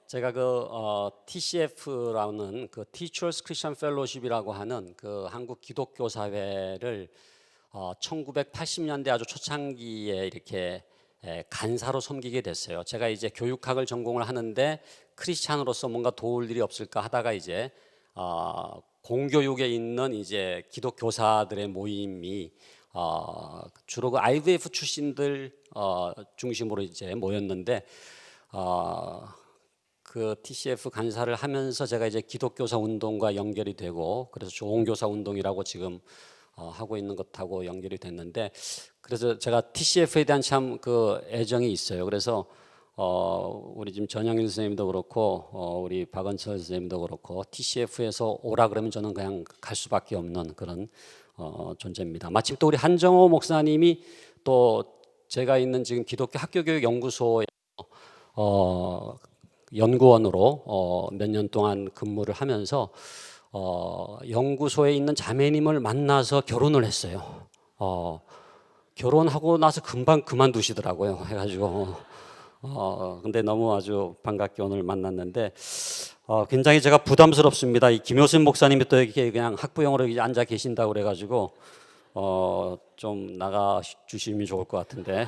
제가 TCF라는 그 Teachers Christian Fellowship이라고 하는 그 한국 기독교 사회를 1980년대 아주 초창기에 이렇게 간사로 섬기게 됐어요. 제가 이제 교육학을 전공을 하는데 크리스찬으로서 뭔가 도울 일이 없을까 하다가 이제 공교육에 있는 이제 기독교사들의 모임이 주로 그 IVF 출신들 중심으로 이제 모였는데 그 TCF 간사를 하면서 제가 이제 기독교사 운동과 연결이 되고, 그래서 조홍교사 운동이라고 지금 하고 있는 것하고 연결이 됐는데, 그래서 제가 TCF에 대한 참 그 애정이 있어요. 그래서 우리 지금 전영일 선생님도 그렇고 우리 박은철 선생님도 그렇고 TCF에서 오라 그러면 저는 그냥 갈 수밖에 없는 그런 존재입니다. 마침 또 우리 한정호 목사님이 또 제가 있는 지금 기독교 학교교육 연구소에 연구원으로 몇 년 동안 근무를 하면서 연구소에 있는 자매님을 만나서 결혼을 했어요. 결혼하고 나서 금방 그만두시더라고요. 해가지고 근데 너무 아주 반갑게 오늘 만났는데 굉장히 제가 부담스럽습니다. 이 김효신 목사님이 또 이렇게 그냥 학부형으로 이제 앉아 계신다고 그래가지고 좀 나가 주시면 좋을 것 같은데.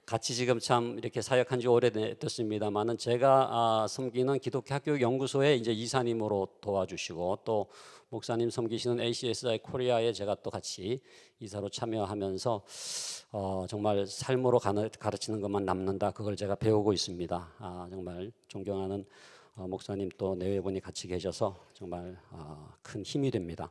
같이 지금 참 이렇게 사역한 지 오래됐습니다만은 제가 섬기는 기독교 학교 연구소에 이제 이사님으로 도와주시고, 또 목사님 섬기시는 ACSI 코리아에 제가 또 같이 이사로 참여하면서 정말 삶으로 가르치는 것만 남는다, 그걸 제가 배우고 있습니다. 정말 존경하는 목사님 또 내외분이 같이 계셔서 정말 큰 힘이 됩니다.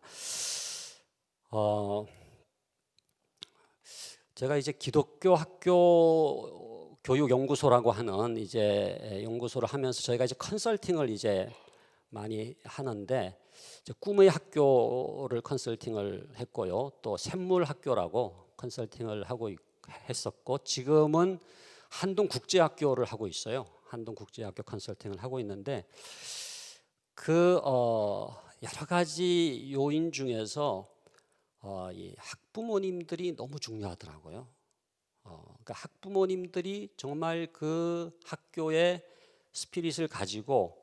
제가 이제 기독교 학교 교육 연구소라고 하는 이제 연구소를 하면서 저희가 이제 컨설팅을 이제 많이 하는데, 이제 꿈의 학교를 컨설팅을 했고요, 또 샘물 학교라고 컨설팅을 하고 했었고, 지금은 한동 국제학교를 하고 있어요. 한동 국제학교 컨설팅을 하고 있는데, 여러 가지 요인 중에서 이 학부모님들이 너무 중요하더라고요. 그러니까 학부모님들이 정말 그 학교의 스피릿을 가지고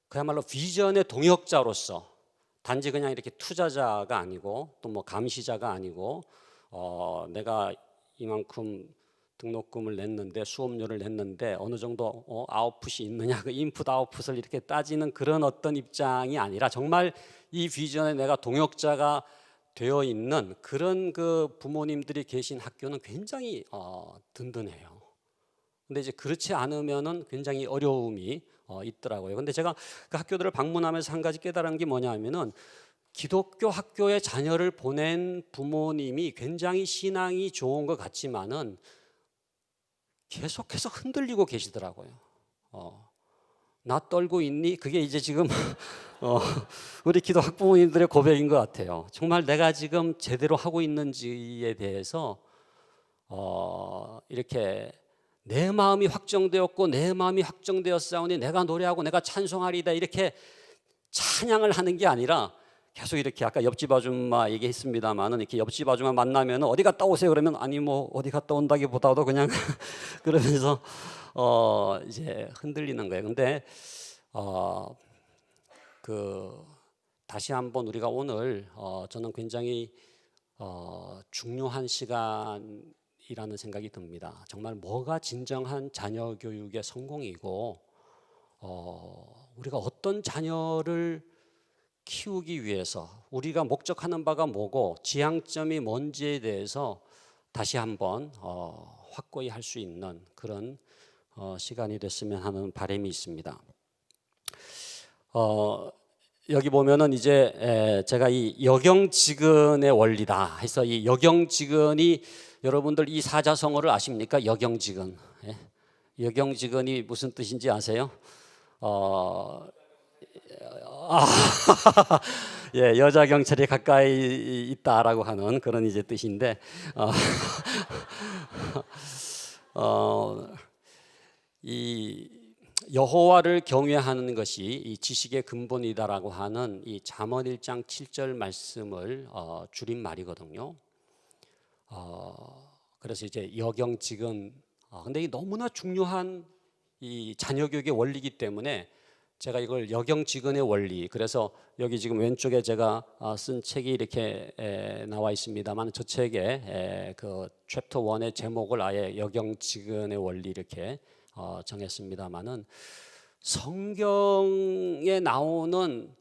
그야말로 비전의 동역자로서, 단지 그냥 이렇게 투자자가 아니고 또 뭐 감시자가 아니고 내가 이만큼 등록금을 냈는데, 수업료를 냈는데 어느 정도 아웃풋이 있느냐, 그 인풋 아웃풋을 이렇게 따지는 그런 어떤 입장이 아니라 정말 이 비전에 내가 동역자가 되어 있는 그런 그 부모님들이 계신 학교는 굉장히 든든해요. 근데 이제 그렇지 않으면은 굉장히 어려움이 있더라고요. 근데 제가 그 학교들을 방문하면서 한 가지 깨달은 게 뭐냐면은, 기독교 학교에 자녀를 보낸 부모님이 굉장히 신앙이 좋은 것 같지만은 계속해서 흔들리고 계시더라고요. 나 떨고 있니? 그게 이제 지금 우리 기도 학부모님들의 고백인 것 같아요. 정말 내가 지금 제대로 하고 있는지에 대해서 이렇게 내 마음이 확정되었고 내 마음이 확정되었사오니 내가 노래하고 내가 찬송하리다, 이렇게 찬양을 하는 게 아니라 계속 이렇게, 아까 옆집 아줌마 얘기했습니다만은, 이렇게 옆집 아줌마 만나면 어디 갔다 오세요 그러면, 아니 뭐 어디 갔다 온다기보다도 그냥 그러면서 이제 흔들리는 거예요. 근데 다시 한번 우리가 오늘 저는 굉장히 중요한 시간이라는 생각이 듭니다. 정말 뭐가 진정한 자녀 교육의 성공이고 우리가 어떤 자녀를 키우기 위해서 우리가 목적하는 바가 뭐고 지향점이 뭔지에 대해서 다시 한번 확고히 할 수 있는 그런 시간이 됐으면 하는 바람이 있습니다. 여기 보면은 이제 제가 이 여경지근의 원리다 해서, 이 여경지근이, 여러분들 이 사자성어를 아십니까? 여경지근. 여경지근이 무슨 뜻인지 아세요? 예, 여자 경찰이 가까이 있다라고 하는 그런 이제 뜻인데, 이 여호와를 경외하는 것이 이 지식의 근본이다라고 하는 이 잠언 1장 7절 말씀을 줄인 말이거든요. 그래서 이제 여경직은 근데 이 너무나 중요한 이 자녀 교육의 원리이기 때문에 제가 이걸 여경직은의 원리, 그래서 여기 지금 왼쪽에 제가 쓴 책이 이렇게 나와 있습니다만, 저 책의 그 챕터 1의 제목을 아예 여경직은의 원리 이렇게 정했습니다만은, 성경에 나오는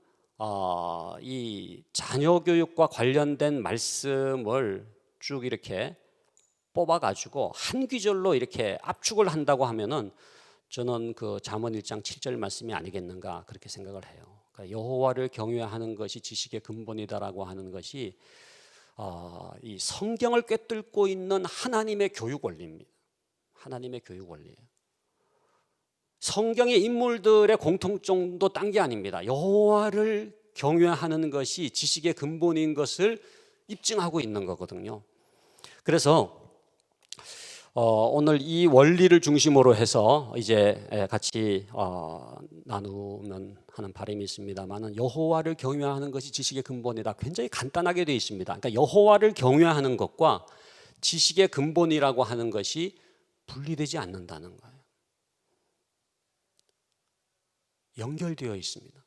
이 자녀 교육과 관련된 말씀을 쭉 이렇게 뽑아가지고 한 귀절로 이렇게 압축을 한다고 하면은 저는 그 잠언 1장 7절 말씀이 아니겠는가 그렇게 생각을 해요. 그러니까 여호와를 경외하는 것이 지식의 근본이다라고 하는 것이 이 성경을 꿰뚫고 있는 하나님의 교육 원리입니다. 하나님의 교육 원리예요. 성경의 인물들의 공통점도 딴 게 아닙니다. 여호와를 경외하는 것이 지식의 근본인 것을 입증하고 있는 거거든요. 그래서 오늘 이 원리를 중심으로 해서 이제 같이 나누면 하는 바람이 있습니다만은, 여호와를 경외하는 것이 지식의 근본이다. 굉장히 간단하게 되어 있습니다. 그러니까 여호와를 경외하는 것과 지식의 근본이라고 하는 것이 분리되지 않는다는 거예요. 연결되어 있습니다.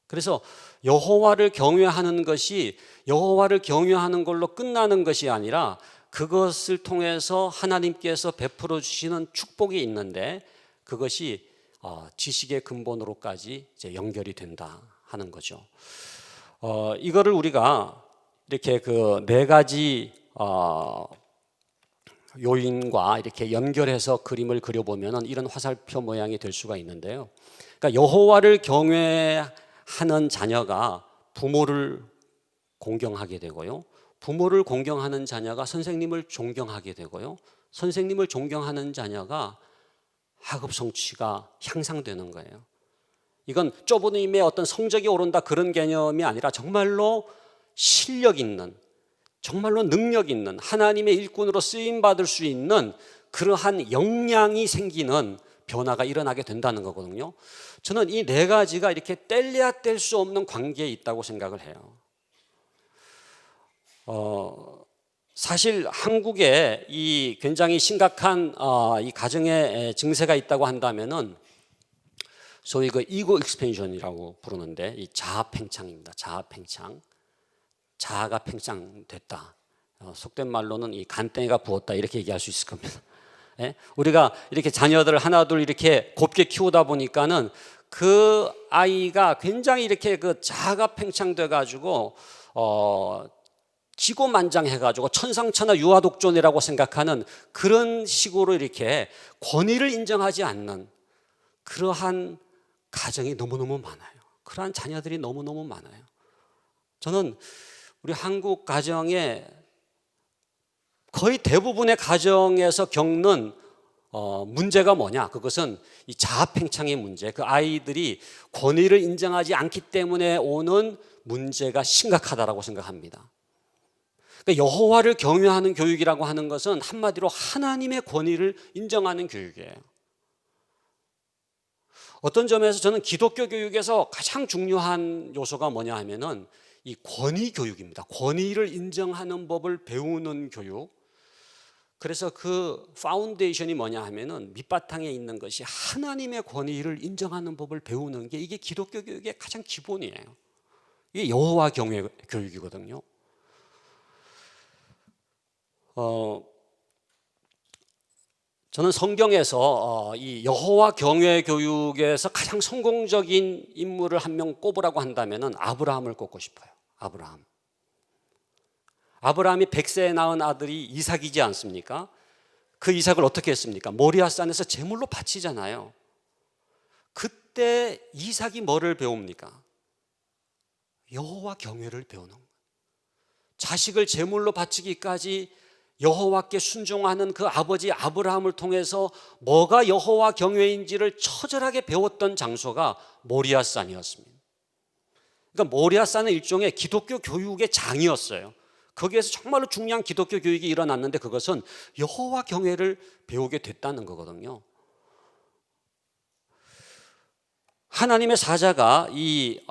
그래서 여호와를 경외하는 것이 여호와를 경외하는 걸로 끝나는 것이 아니라 그것을 통해서 하나님께서 베풀어 주시는 축복이 있는데, 그것이 지식의 근본으로까지 이제 연결이 된다 하는 거죠. 이거를 우리가 이렇게 그 네 가지 요인과 이렇게 연결해서 그림을 그려보면은 이런 화살표 모양이 될 수가 있는데요. 그러니까 여호와를 경외하는 자녀가 부모를 공경하게 되고요. 부모를 공경하는 자녀가 선생님을 존경하게 되고요. 선생님을 존경하는 자녀가 학업 성취가 향상되는 거예요. 이건 좁은 의미의 어떤 성적이 오른다 그런 개념이 아니라 정말로 실력 있는, 정말로 능력 있는, 하나님의 일꾼으로 쓰임 받을 수 있는 그러한 역량이 생기는 변화가 일어나게 된다는 거거든요. 저는 이 네 가지가 이렇게 뗄래야 뗄 수 없는 관계에 있다고 생각을 해요. 사실 한국에 이 굉장히 심각한 이 가정의 증세가 있다고 한다면은 소위 그 이고 익스펜션이라고 부르는데, 이 자아 팽창입니다. 자아 팽창. 자아가 팽창됐다. 속된 말로는 이 간땡이가 부었다 이렇게 얘기할 수 있을 겁니다. 예? 우리가 이렇게 자녀들을 하나둘 이렇게 곱게 키우다 보니까는 그 아이가 굉장히 이렇게 그 자아가 팽창돼 가지고 기고만장해가지고 천상천하 유아독존이라고 생각하는 그런 식으로 이렇게 권위를 인정하지 않는 그러한 가정이 너무너무 많아요. 그러한 자녀들이 너무너무 많아요. 저는 우리 한국 가정의 거의 대부분의 가정에서 겪는 문제가 뭐냐? 그것은 이 자아팽창의 문제. 그 아이들이 권위를 인정하지 않기 때문에 오는 문제가 심각하다라고 생각합니다. 그러니까 여호와를 경외하는 교육이라고 하는 것은 한마디로 하나님의 권위를 인정하는 교육이에요. 어떤 점에서 저는 기독교 교육에서 가장 중요한 요소가 뭐냐 하면은 이 권위 교육입니다. 권위를 인정하는 법을 배우는 교육. 그래서 그 파운데이션이 뭐냐 하면은 밑바탕에 있는 것이 하나님의 권위를 인정하는 법을 배우는 게, 이게 기독교 교육의 가장 기본이에요. 이게 여호와 경외 교육이거든요. 저는 성경에서 이 여호와 경외 교육에서 가장 성공적인 인물을 한 명 꼽으라고 한다면은 아브라함을 꼽고 싶어요. 아브라함이 100세에 낳은 아들이 이삭이지 않습니까? 그 이삭을 어떻게 했습니까? 모리아산에서 제물로 바치잖아요. 그때 이삭이 뭐를 배웁니까? 여호와 경외를 배우는 거예요. 자식을 제물로 바치기까지 여호와께 순종하는 그 아버지 아브라함을 통해서 뭐가 여호와 경외인지를 처절하게 배웠던 장소가 모리아산이었습니다. 그러니까 모리아산은 일종의 기독교 교육의 장이었어요. 거기에서 정말로 중요한 기독교 교육이 일어났는데, 그것은 여호와 경외를 배우게 됐다는 거거든요. 하나님의 사자가 이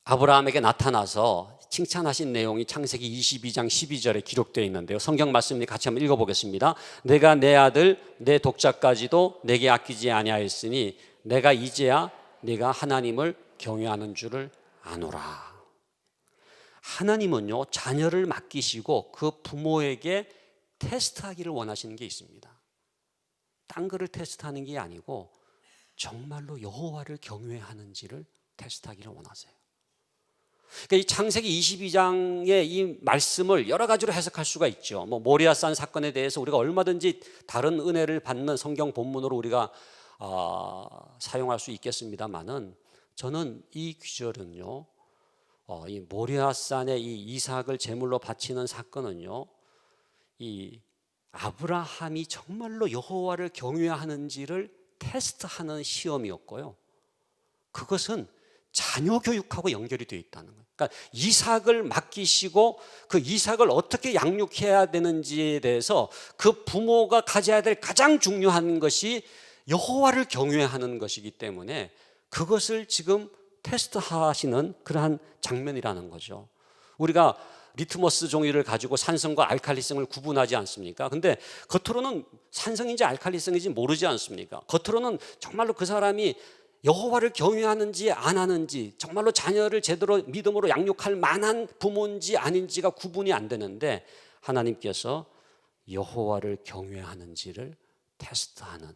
아브라함에게 나타나서 칭찬하신 내용이 창세기 22장 12절에 기록되어 있는데요. 성경 말씀을 같이 한번 읽어보겠습니다. 내가 내 아들 내 독자까지도 내게 아끼지 아니하였으니 내가 이제야 네가 하나님을 경외하는 줄을 아노라. 하나님은요, 자녀를 맡기시고 그 부모에게 테스트하기를 원하시는 게 있습니다. 딴 거를 테스트하는 게 아니고 정말로 여호와를 경외하는지를 테스트하기를 원하세요. 그러니까 이 창세기 22장의 이 말씀을 여러 가지로 해석할 수가 있죠. 뭐 모리아산 사건에 대해서 우리가 얼마든지 다른 은혜를 받는 성경 본문으로 우리가 사용할 수 있겠습니다만은, 저는 이 구절은요, 이 모리아산의 이 이삭을 제물로 바치는 사건은요, 이 아브라함이 정말로 여호와를 경외하는지를 테스트하는 시험이었고요, 그것은 자녀 교육하고 연결이 되어 있다는 거예요. 그러니까 이삭을 맡기시고 그 이삭을 어떻게 양육해야 되는지에 대해서 그 부모가 가져야 될 가장 중요한 것이 여호와를 경외하는 것이기 때문에 그것을 지금 테스트하시는 그러한 장면이라는 거죠. 우리가 리트머스 종이를 가지고 산성과 알칼리성을 구분하지 않습니까? 근데 겉으로는 산성인지 알칼리성인지 모르지 않습니까? 겉으로는 정말로 그 사람이 여호와를 경외하는지 안 하는지, 정말로 자녀를 제대로 믿음으로 양육할 만한 부모인지 아닌지가 구분이 안 되는데, 하나님께서 여호와를 경외하는지를 테스트하는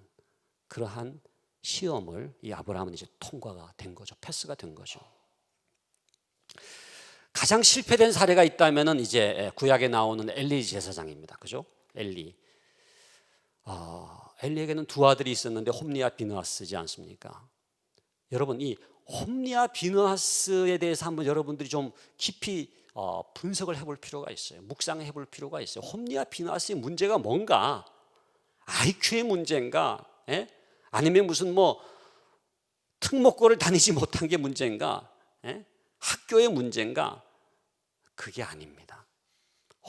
그러한 시험을 이 아브라함은 이제 통과가 된 거죠. 패스가 된 거죠. 가장 실패된 사례가 있다면은 이제 구약에 나오는 엘리 제사장입니다. 그죠? 엘리. 엘리에게는 두 아들이 있었는데 홈리와 비느하스지 않습니까? 여러분, 이 홈리와 비느하스에 대해서 한번 여러분들이 좀 깊이 분석을 해볼 필요가 있어요. 묵상해 볼 필요가 있어요. 홈리와 비느하스의 문제가 뭔가? IQ의 문제인가? 예? 아니면 무슨 뭐 특목고를 다니지 못한 게 문제인가? 예? 학교의 문제인가? 그게 아닙니다.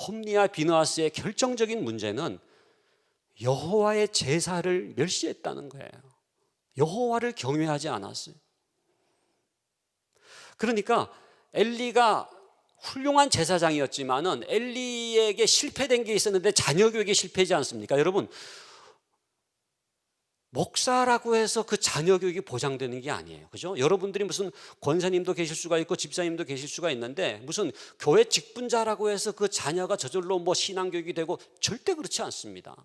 홈리와 비느하스의 결정적인 문제는 여호와의 제사를 멸시했다는 거예요. 여호와를 경외하지 않았어요. 그러니까 엘리가 훌륭한 제사장이었지만은 엘리에게 실패된 게 있었는데 자녀 교육에 실패하지 않습니까? 여러분, 목사라고 해서 그 자녀 교육이 보장되는 게 아니에요. 그죠? 여러분들이 무슨 권사님도 계실 수가 있고 집사님도 계실 수가 있는데, 무슨 교회 직분자라고 해서 그 자녀가 저절로 뭐 신앙 교육이 되고, 절대 그렇지 않습니다.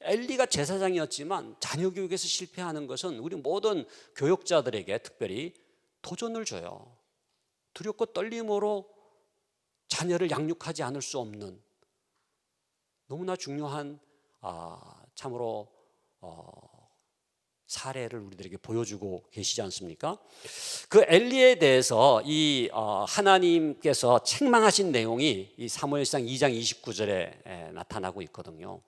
엘리가 제사장이었지만 자녀 교육에서 실패하는 것은 우리 모든 교육자들에게 특별히 도전을 줘요. 두렵고 떨림으로 자녀를 양육하지 않을 수 없는 너무나 중요한 참으로 사례를 우리들에게 보여주고 계시지 않습니까? 그 엘리에 대해서 이 하나님께서 책망하신 내용이 이 사무엘상 2장 29절에 나타나고 있거든요.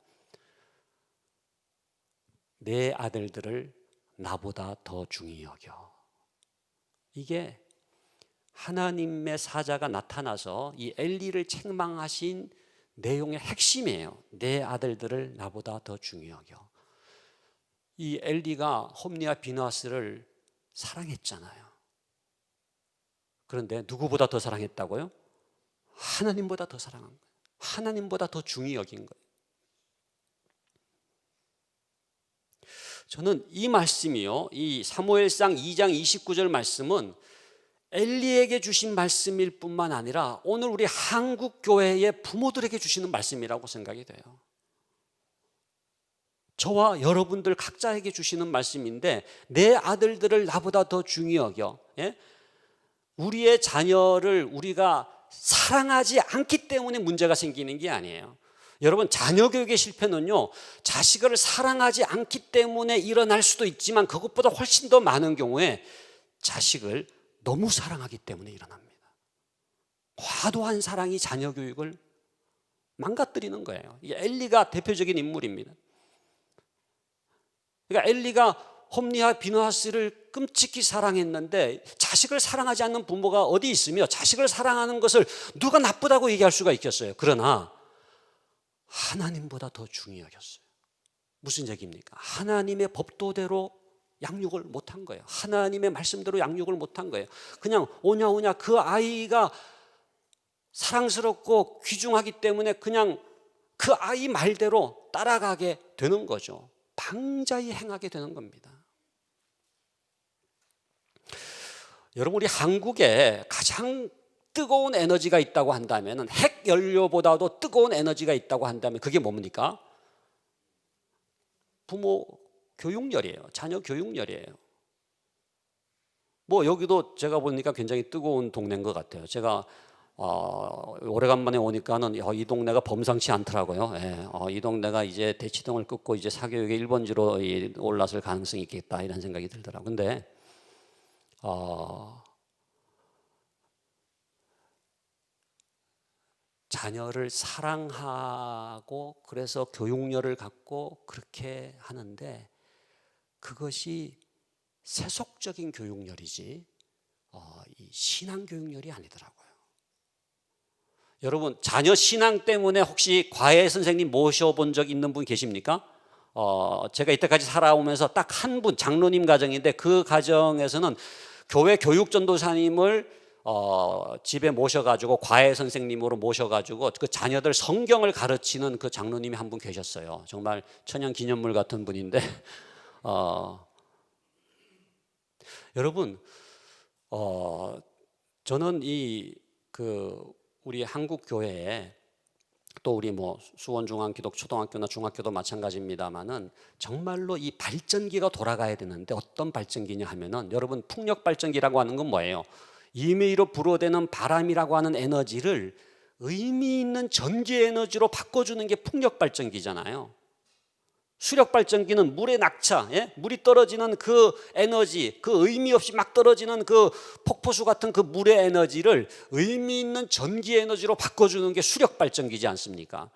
내 아들들을 나보다 더 중히 여겨. 이게 하나님의 사자가 나타나서 이 엘리를 책망하신 내용의 핵심이에요. 내 아들들을 나보다 더 중히 여겨. 이 엘리가 홈리와 비느하스를 사랑했잖아요. 그런데 누구보다 더 사랑했다고요? 하나님보다 더 사랑한 거예요. 하나님보다 더 중히 여긴 거예요. 저는 이 말씀이요, 이 사무엘상 2장 29절 말씀은 엘리에게 주신 말씀일 뿐만 아니라 오늘 우리 한국 교회의 부모들에게 주시는 말씀이라고 생각이 돼요. 저와 여러분들 각자에게 주시는 말씀인데, 내 아들들을 나보다 더 중히 여겨. 예? 우리의 자녀를 우리가 사랑하지 않기 때문에 문제가 생기는 게 아니에요. 여러분, 자녀 교육의 실패는요, 자식을 사랑하지 않기 때문에 일어날 수도 있지만 그것보다 훨씬 더 많은 경우에 자식을 너무 사랑하기 때문에 일어납니다. 과도한 사랑이 자녀 교육을 망가뜨리는 거예요. 이게 엘리가 대표적인 인물입니다. 그러니까 엘리가 홈리와 비느하스를 끔찍히 사랑했는데, 자식을 사랑하지 않는 부모가 어디 있으며 자식을 사랑하는 것을 누가 나쁘다고 얘기할 수가 있겠어요. 그러나 하나님보다 더 중히 여겼어요. 무슨 얘기입니까? 하나님의 법도대로 양육을 못한 거예요. 하나님의 말씀대로 양육을 못한 거예요. 그냥 오냐 그 아이가 사랑스럽고 귀중하기 때문에 그냥 그 아이 말대로 따라가게 되는 거죠. 방자히 행하게 되는 겁니다. 여러분, 우리 한국에 가장 뜨거운 에너지가 있다고 한다면, 핵 연료보다도 뜨거운 에너지가 있다고 한다면 그게 뭡니까? 부모 교육열이에요. 자녀 교육열이에요. 뭐 여기도 제가 보니까 굉장히 뜨거운 동네인 것 같아요. 제가 오래간만에 오니까는 이 동네가 범상치 않더라고요. 이 동네가 이제 대치동을 끊고 이제 사교육의 1번지로 올라설 가능성이 있겠다, 이런 생각이 들더라고요. 근데 자녀를 사랑하고 그래서 교육열을 갖고 그렇게 하는데 그것이 세속적인 교육열이지 이 신앙 교육열이 아니더라고요. 여러분, 자녀 신앙 때문에 혹시 과외 선생님 모셔본 적 있는 분 계십니까? 제가 이때까지 살아오면서 딱 한 분, 장로님 가정인데 그 가정에서는 교회 교육전도사님을 집에 모셔가지고 과외 선생님으로 모셔가지고 그 자녀들 성경을 가르치는 그 장로님이 한 분 계셨어요. 정말 천연 기념물 같은 분인데 여러분, 저는 우리 한국 교회에 또 우리 뭐 수원중앙기독초등학교나 중학교도 마찬가지입니다만은 정말로 이 발전기가 돌아가야 되는데 어떤 발전기냐 하면은, 여러분, 풍력 발전기라고 하는 건 뭐예요? 임의로 불어대는 바람이라고 하는 에너지를 의미 있는 전기 에너지로 바꿔주는 게 풍력 발전기잖아요. 수력 발전기는 물의 낙차, 물이 떨어지는 그 에너지, 그 의미 없이 막 떨어지는 그 폭포수 같은 그 물의 에너지를 의미 있는 전기 에너지로 바꿔주는 게 수력 발전기지 않습니까?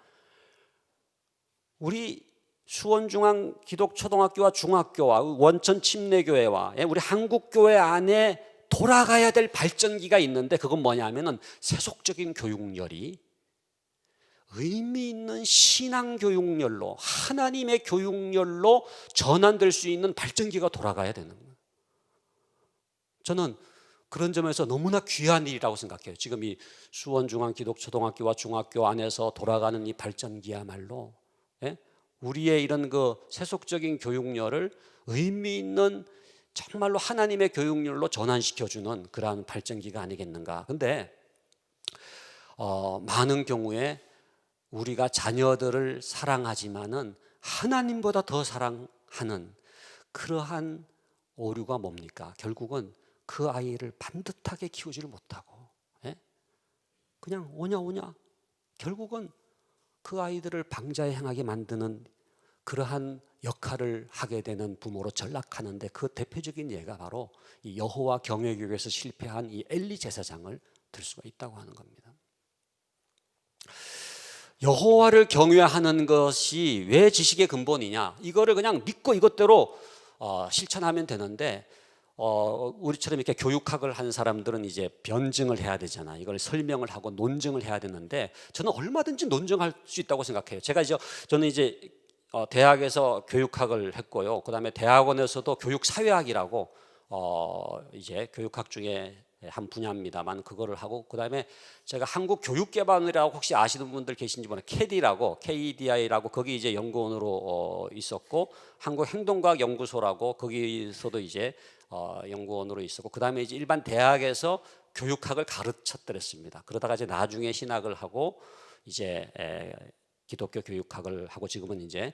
우리 수원중앙기독초등학교와 중학교와 원천 침례교회와 우리 한국교회 안에 돌아가야 될 발전기가 있는데, 그건 뭐냐면은 세속적인 교육열이 의미 있는 신앙 교육열로, 하나님의 교육열로 전환될 수 있는 발전기가 돌아가야 되는 거예요. 저는 그런 점에서 너무나 귀한 일이라고 생각해요. 지금 이 수원중앙기독초등학교와 중학교 안에서 돌아가는 이 발전기야말로 우리의 이런 그 세속적인 교육열을 의미 있는 정말로 하나님의 교육열로 전환시켜주는 그러한 발전기가 아니겠는가. 근데 많은 경우에 우리가 자녀들을 사랑하지만은 하나님보다 더 사랑하는 그러한 오류가 뭡니까? 결국은 그 아이를 반듯하게 키우지를 못하고 그냥 오냐 결국은 그 아이들을 방자에 행하게 만드는 그러한 역할을 하게 되는 부모로 전락하는데, 그 대표적인 예가 바로 이 여호와 경외교회에서 실패한 이 엘리 제사장을 들 수가 있다고 하는 겁니다. 여호와를 경외하는 것이 왜 지식의 근본이냐? 이거를 그냥 믿고 이것대로 실천하면 되는데, 우리처럼 이렇게 교육학을 한 사람들은 이제 변증을 해야 되잖아. 이걸 설명을 하고 논증을 해야 되는데, 저는 얼마든지 논증할 수 있다고 생각해요. 저는 이제 대학에서 교육학을 했고요. 그다음에 대학원에서도 교육사회학이라고 이제 교육학 중에 한 분야입니다만 그거를 하고, 그다음에 제가 한국교육개발이라고 혹시 아시는 분들 계신지 모르겠어요. KD라고 KDI라고 거기 이제 연구원으로 있었고, 한국행동과학연구소라고 거기서도 이제 연구원으로 있었고, 그다음에 이제 일반 대학에서 교육학을 가르쳤더랬습니다. 그러다가 이제 나중에 신학을 하고 이제 기독교 교육학을 하고 지금은 이제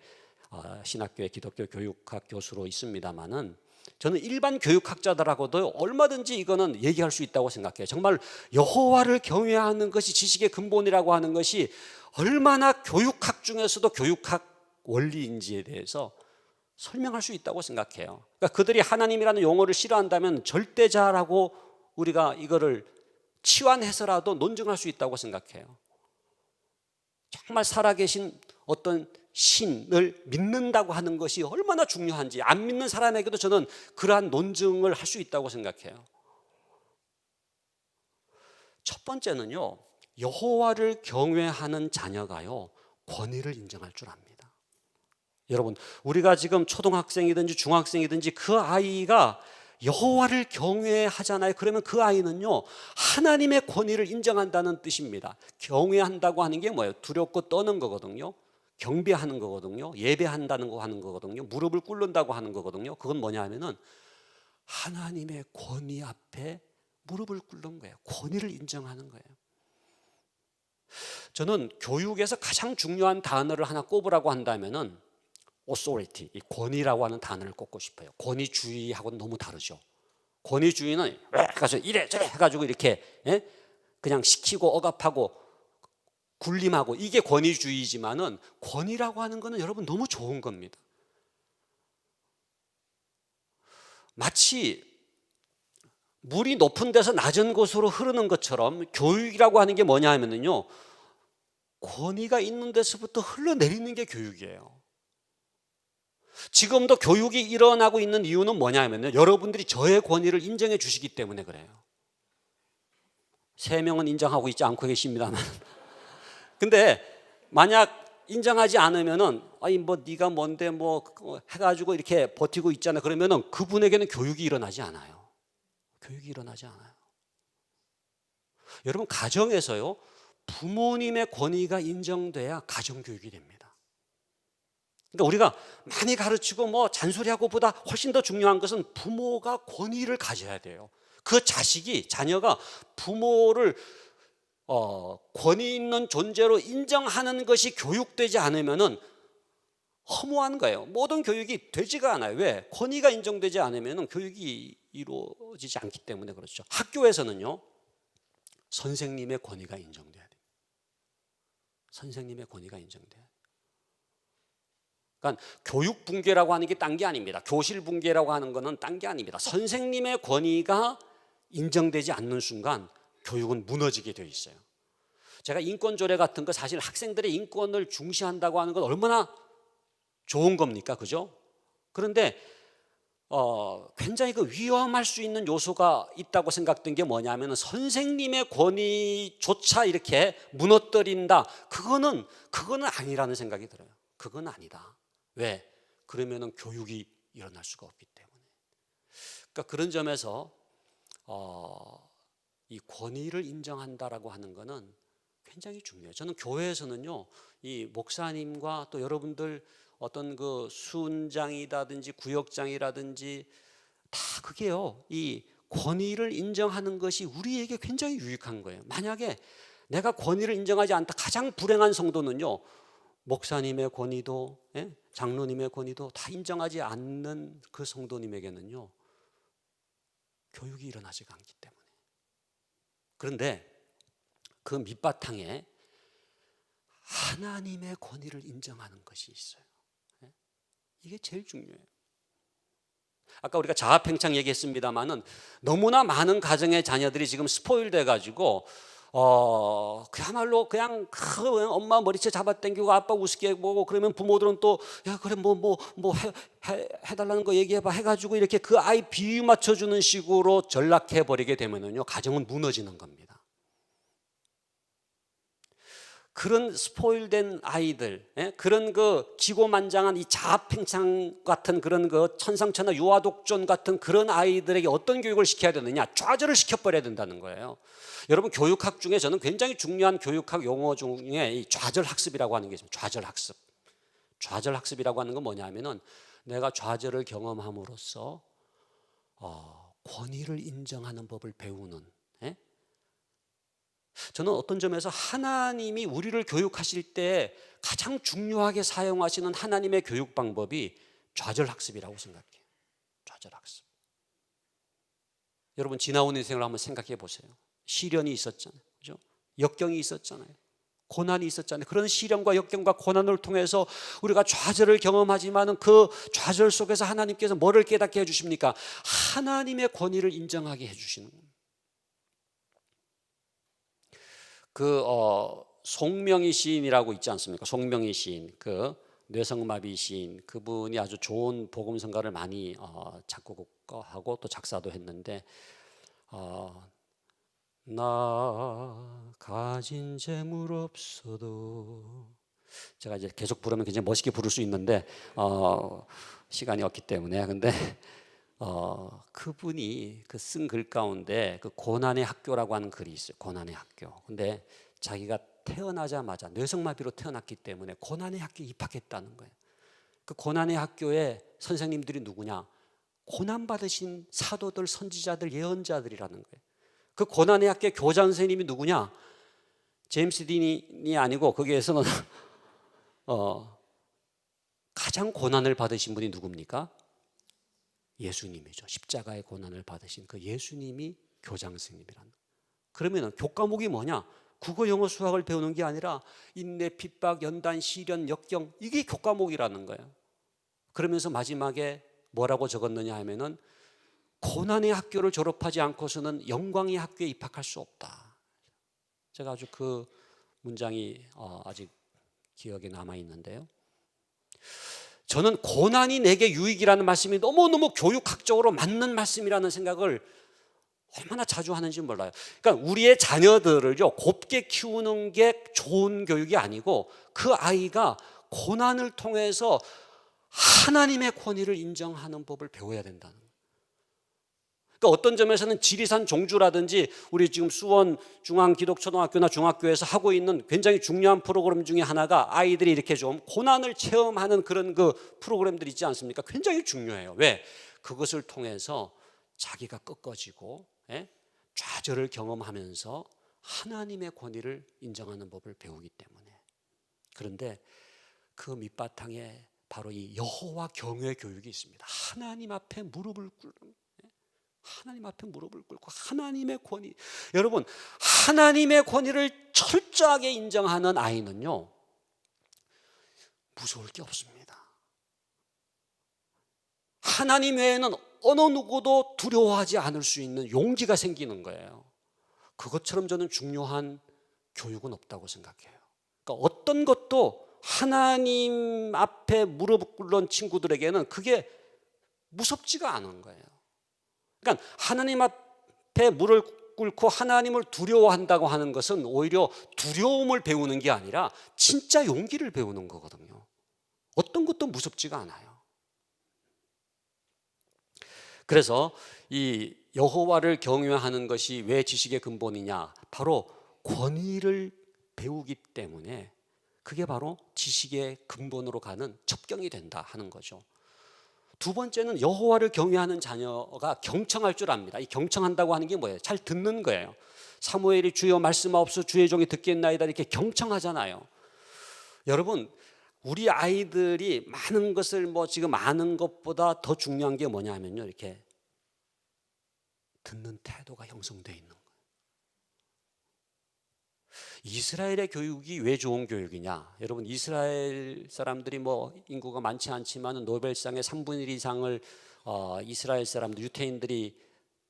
신학교의 기독교 교육학 교수로 있습니다만은, 저는 일반 교육학자들하고도 얼마든지 이거는 얘기할 수 있다고 생각해요. 정말 여호와를 경외하는 것이 지식의 근본이라고 하는 것이 얼마나 교육학 중에서도 교육학 원리인지에 대해서 설명할 수 있다고 생각해요. 그러니까 그들이 하나님이라는 용어를 싫어한다면 절대자라고 우리가 이거를 치환해서라도 논증할 수 있다고 생각해요. 정말 살아계신 어떤 신을 믿는다고 하는 것이 얼마나 중요한지, 안 믿는 사람에게도 저는 그러한 논증을 할 수 있다고 생각해요. 첫 번째는요, 여호와를 경외하는 자녀가요 권위를 인정할 줄 압니다. 여러분, 우리가 지금 초등학생이든지 중학생이든지 그 아이가 여호와를 경외하잖아요. 그러면 그 아이는요, 하나님의 권위를 인정한다는 뜻입니다. 경외한다고 하는 게 뭐예요? 두렵고 떠는 거거든요. 경배하는 거거든요. 예배한다는 거 하는 거거든요. 무릎을 꿇는다고 하는 거거든요. 그건 뭐냐 하면은 하나님의 권위 앞에 무릎을 꿇는 거예요. 권위를 인정하는 거예요. 저는 교육에서 가장 중요한 단어를 하나 꼽으라고 한다면은 authority, 이 권위라고 하는 단어를 꼽고 싶어요. 권위주의하고는 너무 다르죠. 권위주의는 해가지고 이래 저래 해가지고 이렇게 그냥 시키고 억압하고 군림하고 이게 권위주의지만은 권위라고 하는 거는 여러분 너무 좋은 겁니다. 마치 물이 높은 데서 낮은 곳으로 흐르는 것처럼 교육이라고 하는 게 뭐냐 하면은요, 권위가 있는 데서부터 흘러내리는 게 교육이에요. 지금도 교육이 일어나고 있는 이유는 뭐냐 하면요, 여러분들이 저의 권위를 인정해 주시기 때문에 그래요. 3명은 인정하고 있지 않고 계십니다만 근데 만약 인정하지 않으면은 아니 뭐 네가 뭔데 뭐 해가지고 이렇게 버티고 있잖아 그러면은 그분에게는 교육이 일어나지 않아요. 교육이 일어나지 않아요. 여러분 가정에서요, 부모님의 권위가 인정돼야 가정교육이 됩니다. 그러니까 우리가 많이 가르치고 뭐 잔소리하고 보다 훨씬 더 중요한 것은 부모가 권위를 가져야 돼요. 그 자녀가 부모를 권위 있는 존재로 인정하는 것이 교육되지 않으면은 허무한 거예요. 모든 교육이 되지가 않아요. 왜? 권위가 인정되지 않으면은 교육이 이루어지지 않기 때문에 그렇죠. 학교에서는요, 선생님의 권위가 인정돼야 돼요. 선생님의 권위가 인정돼야 돼요. 그러니까 교육 붕괴라고 하는 게 딴 게 아닙니다. 교실 붕괴라고 하는 거는 딴 게 아닙니다. 선생님의 권위가 인정되지 않는 순간 교육은 무너지게 되어 있어요. 제가 인권 조례 같은 거 사실 학생들의 인권을 중시한다고 하는 건 얼마나 좋은 겁니까? 그죠? 그런데 굉장히 그 위험할 수 있는 요소가 있다고 생각된 게 뭐냐면 선생님의 권위조차 이렇게 무너뜨린다. 그거는 아니라는 생각이 들어요. 그건 아니다. 왜? 그러면은 교육이 일어날 수가 없기 때문에. 그러니까 그런 점에서 이 권위를 인정한다라고 하는 거는 굉장히 중요해요. 저는 교회에서는요, 이 목사님과 또 여러분들 어떤 그 순장이라든지 구역장이라든지 다 그게요, 이 권위를 인정하는 것이 우리에게 굉장히 유익한 거예요. 만약에 내가 권위를 인정하지 않다, 가장 불행한 성도는요, 목사님의 권위도 장로님의 권위도 다 인정하지 않는 그 성도님에게는요, 교육이 일어나지가 않기 때문에. 그런데 그 밑바탕에 하나님의 권위를 인정하는 것이 있어요. 이게 제일 중요해요. 아까 우리가 자아팽창 얘기했습니다마는 너무나 많은 가정의 자녀들이 지금 스포일 돼가지고 그야말로 그냥 엄마 머리채 잡아당기고 아빠 우습게 보고 그러면 부모들은 또 야 그래 뭐 해달라는 거 얘기해봐 해가지고 이렇게 그 아이 비유 맞춰주는 식으로 전락해 버리게 되면은요, 가정은 무너지는 겁니다. 그런 스포일된 아이들, 그런 그 기고만장한 이 자아팽창 같은 그런 그 천상천하 유아독존 같은 그런 아이들에게 어떤 교육을 시켜야 되느냐? 좌절을 시켜버려야 된다는 거예요. 여러분 교육학 중에 저는 굉장히 중요한 교육학 용어 중에 이 좌절학습이라고 하는 게 있습니다. 좌절학습. 좌절학습이라고 하는 건 뭐냐면은 내가 좌절을 경험함으로써 권위를 인정하는 법을 배우는. 저는 어떤 점에서 하나님이 우리를 교육하실 때 가장 중요하게 사용하시는 하나님의 교육 방법이 좌절학습이라고 생각해요. 좌절학습. 여러분 지나온 인생을 한번 생각해 보세요. 시련이 있었잖아요. 그죠? 역경이 있었잖아요. 고난이 있었잖아요. 그런 시련과 역경과 고난을 통해서 우리가 좌절을 경험하지만 그 좌절 속에서 하나님께서 뭐를 깨닫게 해주십니까? 하나님의 권위를 인정하게 해주시는 겁니다. 송명희 시인이라고 있지 않습니까? 송명희 시인, 그 뇌성마비 시인, 그분이 아주 좋은 복음성가를 많이 작곡하고 또 작사도 했는데 나 가진 재물 없어도, 제가 이제 계속 부르면 굉장히 멋있게 부를 수 있는데 시간이 없기 때문에. 근데 그분이 그 쓴 글 가운데 그 고난의 학교라고 하는 글이 있어요. 고난의 학교. 근데 자기가 태어나자마자 뇌성마비로 태어났기 때문에 고난의 학교에 입학했다는 거예요. 그 고난의 학교의 선생님들이 누구냐? 고난 받으신 사도들, 선지자들, 예언자들이라는 거예요. 그 고난의 학교의 교장 선생님이 누구냐? 제임스 딘이 아니고 거기에서는 가장 고난을 받으신 분이 누굽니까? 예수님이죠. 십자가의 고난을 받으신 그 예수님이 교장 선생님이라는 거예요. 그러면 교과목이 뭐냐? 국어, 영어, 수학을 배우는 게 아니라 인내, 핍박, 연단, 시련, 역경, 이게 교과목이라는 거예요. 그러면서 마지막에 뭐라고 적었느냐 하면은 고난의 학교를 졸업하지 않고서는 영광의 학교에 입학할 수 없다. 제가 아주 그 문장이 아직 기억에 남아 있는데요. 저는 고난이 내게 유익이라는 말씀이 너무너무 교육학적으로 맞는 말씀이라는 생각을 얼마나 자주 하는지 몰라요. 그러니까 우리의 자녀들을요 곱게 키우는 게 좋은 교육이 아니고 그 아이가 고난을 통해서 하나님의 권위를 인정하는 법을 배워야 된다는 거예요. 그러니까 어떤 점에서는 지리산 종주라든지 우리 지금 수원 중앙기독초등학교나 중학교에서 하고 있는 굉장히 중요한 프로그램 중에 하나가 아이들이 이렇게 좀 고난을 체험하는 그런 그 프로그램들 있지 않습니까? 굉장히 중요해요. 왜? 그것을 통해서 자기가 꺾어지고 좌절을 경험하면서 하나님의 권위를 인정하는 법을 배우기 때문에. 그런데 그 밑바탕에 바로 이 여호와 경외 교육이 있습니다. 하나님 앞에 무릎을 꿇는, 하나님 앞에 무릎을 꿇고 하나님의 권위. 여러분, 하나님의 권위를 철저하게 인정하는 아이는요 무서울 게 없습니다. 하나님 외에는 어느 누구도 두려워하지 않을 수 있는 용기가 생기는 거예요. 그것처럼 저는 중요한 교육은 없다고 생각해요. 그러니까 어떤 것도 하나님 앞에 무릎 꿇는 친구들에게는 그게 무섭지가 않은 거예요. 그러니까 하나님 앞에 무릎 꿇고 하나님을 두려워한다고 하는 것은 오히려 두려움을 배우는 게 아니라 진짜 용기를 배우는 거거든요. 어떤 것도 무섭지가 않아요. 그래서 이 여호와를 경외하는 것이 왜 지식의 근본이냐? 바로 권위를 배우기 때문에 그게 바로 지식의 근본으로 가는 첩경이 된다 하는 거죠. 두 번째는 여호와를 경외하는 자녀가 경청할 줄 압니다. 이 경청한다고 하는 게 뭐예요? 잘 듣는 거예요. 사무엘이 주여 말씀하옵소서 주의 종이 듣겠나이다 이렇게 경청하잖아요. 여러분, 우리 아이들이 많은 것을 지금 아는 것보다 더 중요한 게 뭐냐면요, 이렇게 듣는 태도가 형성되어 있는 거예요. 이스라엘의 교육이 왜 좋은 교육이냐? 여러분, 이스라엘 사람들이 인구가 많지 않지만 노벨상의 3분의 1 이상을 이스라엘 사람들, 유태인들이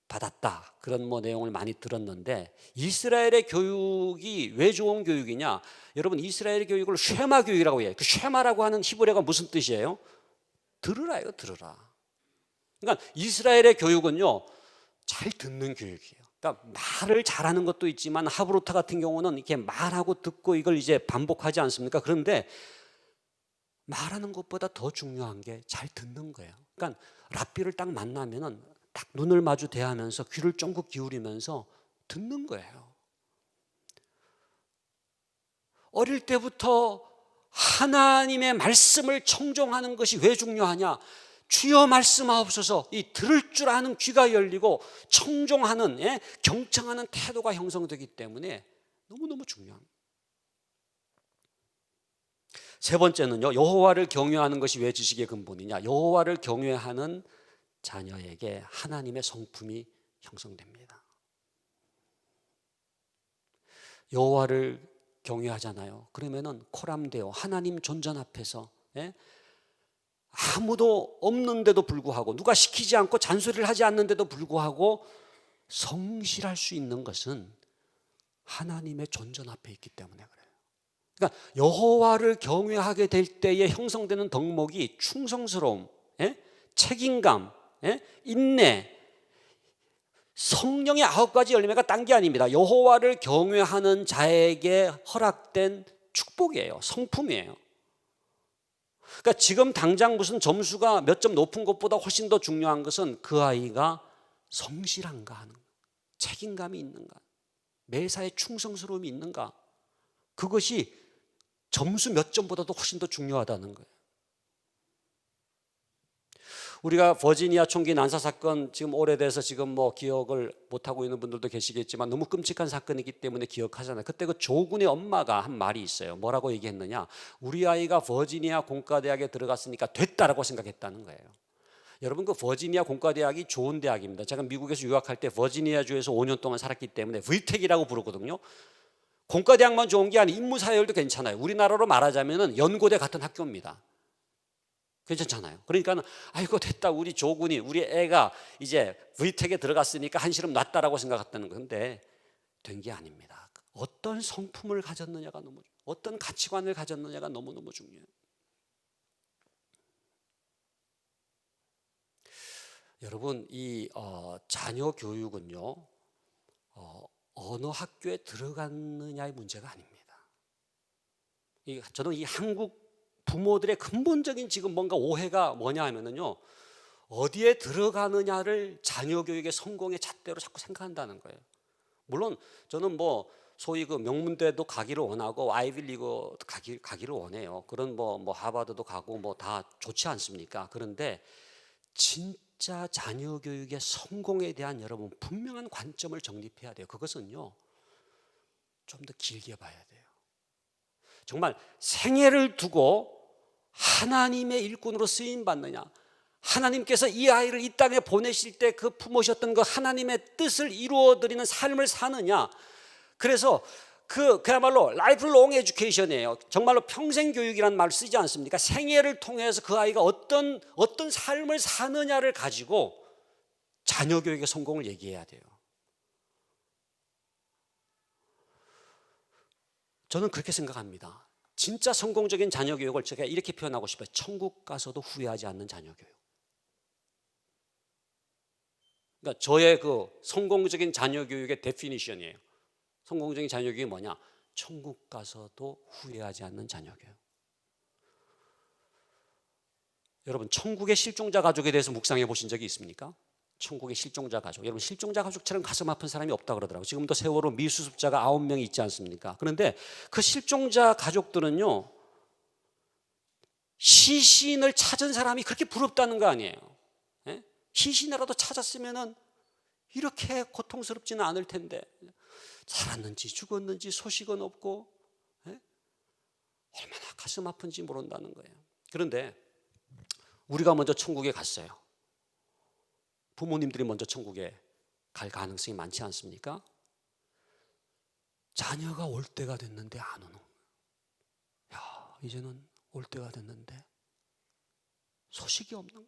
받았다. 그런 내용을 많이 들었는데 이스라엘의 교육이 왜 좋은 교육이냐? 여러분, 이스라엘의 교육을 쉐마 교육이라고 해요. 그 쉐마라고 하는 히브리어가 무슨 뜻이에요? 들으라요, 들으라. 그러니까 이스라엘의 교육은요, 잘 듣는 교육이에요. 그러니까 말을 잘하는 것도 있지만 하브루타 같은 경우는 이렇게 말하고 듣고 이걸 이제 반복하지 않습니까? 그런데 말하는 것보다 더 중요한 게 잘 듣는 거예요. 그러니까 랍비를 딱 만나면은 딱 눈을 마주 대하면서 귀를 쫑긋 기울이면서 듣는 거예요. 어릴 때부터 하나님의 말씀을 청종하는 것이 왜 중요하냐? 주여 말씀하옵소서, 이 들을 줄 아는 귀가 열리고 청종하는, 경청하는 태도가 형성되기 때문에 너무너무 중요합니다. 세 번째는요, 여호와를 경외하는 것이 왜 지식의 근본이냐? 여호와를 경외하는 자녀에게 하나님의 성품이 형성됩니다. 여호와를 경외하잖아요. 그러면은 코람데오, 하나님 존전 앞에서 아무도 없는데도 불구하고, 누가 시키지 않고 잔소리를 하지 않는데도 불구하고 성실할 수 있는 것은 하나님의 존전 앞에 있기 때문에 그래요. 그러니까 여호와를 경외하게 될 때에 형성되는 덕목이 충성스러움, 책임감, 인내, 성령의 9가지 열매가 딴 게 아닙니다. 여호와를 경외하는 자에게 허락된 축복이에요. 성품이에요. 그러니까 지금 당장 무슨 점수가 몇 점 높은 것보다 훨씬 더 중요한 것은 그 아이가 성실한가 하는, 책임감이 있는가, 매사에 충성스러움이 있는가, 그것이 점수 몇 점보다도 훨씬 더 중요하다는 거예요. 우리가 버지니아 총기 난사 사건 지금 오래돼서 지금 뭐 기억을 못하고 있는 분들도 계시겠지만 너무 끔찍한 사건이기 때문에 기억하잖아요. 그때 그 조군의 엄마가 한 말이 있어요. 뭐라고 얘기했느냐, 우리 아이가 버지니아 공과대학에 들어갔으니까 됐다라고 생각했다는 거예요. 여러분, 그 버지니아 공과대학이 좋은 대학입니다. 제가 미국에서 유학할 때 버지니아주에서 5년 동안 살았기 때문에 VTEC이라고 부르거든요. 공과대학만 좋은 게 아니라 인문사회도 괜찮아요. 우리나라로 말하자면 연고대 같은 학교입니다. 괜찮잖아요. 그러니까 아이고 됐다, 우리 조군이, 우리 애가 이제 VTEC에 들어갔으니까 한시름 놨다라고 생각했다는 건데 된 게 아닙니다. 어떤 성품을 가졌느냐가 너무, 어떤 가치관을 가졌느냐가 너무너무 중요해요. 여러분, 이 자녀 교육은요, 어느 학교에 들어갔느냐의 문제가 아닙니다. 저는 이 한국 부모들의 근본적인 지금 뭔가 오해가 뭐냐 하면은요, 어디에 들어가느냐를 자녀 교육의 성공의 잣대로 자꾸 생각한다는 거예요. 물론 저는 뭐 소위 그 명문대도 가기를 원하고 아이비리그 가기를 원해요. 그런 뭐 하버드도 가고 뭐 다 좋지 않습니까? 그런데 진짜 자녀 교육의 성공에 대한 여러분 분명한 관점을 정립해야 돼요. 그것은요, 좀 더 길게 봐야 돼요. 정말 생애를 두고 하나님의 일꾼으로 쓰임 받느냐, 하나님께서 이 아이를 이 땅에 보내실 때 그 품으셨던 그 하나님의 뜻을 이루어 드리는 삶을 사느냐. 그래서 그야말로 라이프롱 에듀케이션이에요. 정말로 평생 교육이라는 말을 쓰지 않습니까? 생애를 통해서 그 아이가 어떤 삶을 사느냐를 가지고 자녀 교육의 성공을 얘기해야 돼요. 저는 그렇게 생각합니다. 진짜 성공적인 자녀 교육을 제가 이렇게 표현하고 싶어요. 천국 가서도 후회하지 않는 자녀 교육. 그러니까 저의 그 성공적인 자녀 교육의 데피니션이에요. 성공적인 자녀 교육이 뭐냐? 천국 가서도 후회하지 않는 자녀 교육. 여러분, 천국의 실종자 가족에 대해서 묵상해 보신 적이 있습니까? 천국의 실종자 가족. 여러분, 실종자 가족처럼 가슴 아픈 사람이 없다고 그러더라고요. 지금도 세월호 미수습자가 9명이 있지 않습니까? 그런데 그 실종자 가족들은요, 시신을 찾은 사람이 그렇게 부럽다는 거 아니에요. 예? 시신이라도 찾았으면 이렇게 고통스럽지는 않을 텐데 살았는지 죽었는지 소식은 없고, 예? 얼마나 가슴 아픈지 모른다는 거예요. 그런데 우리가 먼저 천국에 갔어요. 부모님들이 먼저 천국에 갈 가능성이 많지 않습니까? 자녀가 올 때가 됐는데 안 오는, 야, 이제는 올 때가 됐는데 소식이 없는 거예요.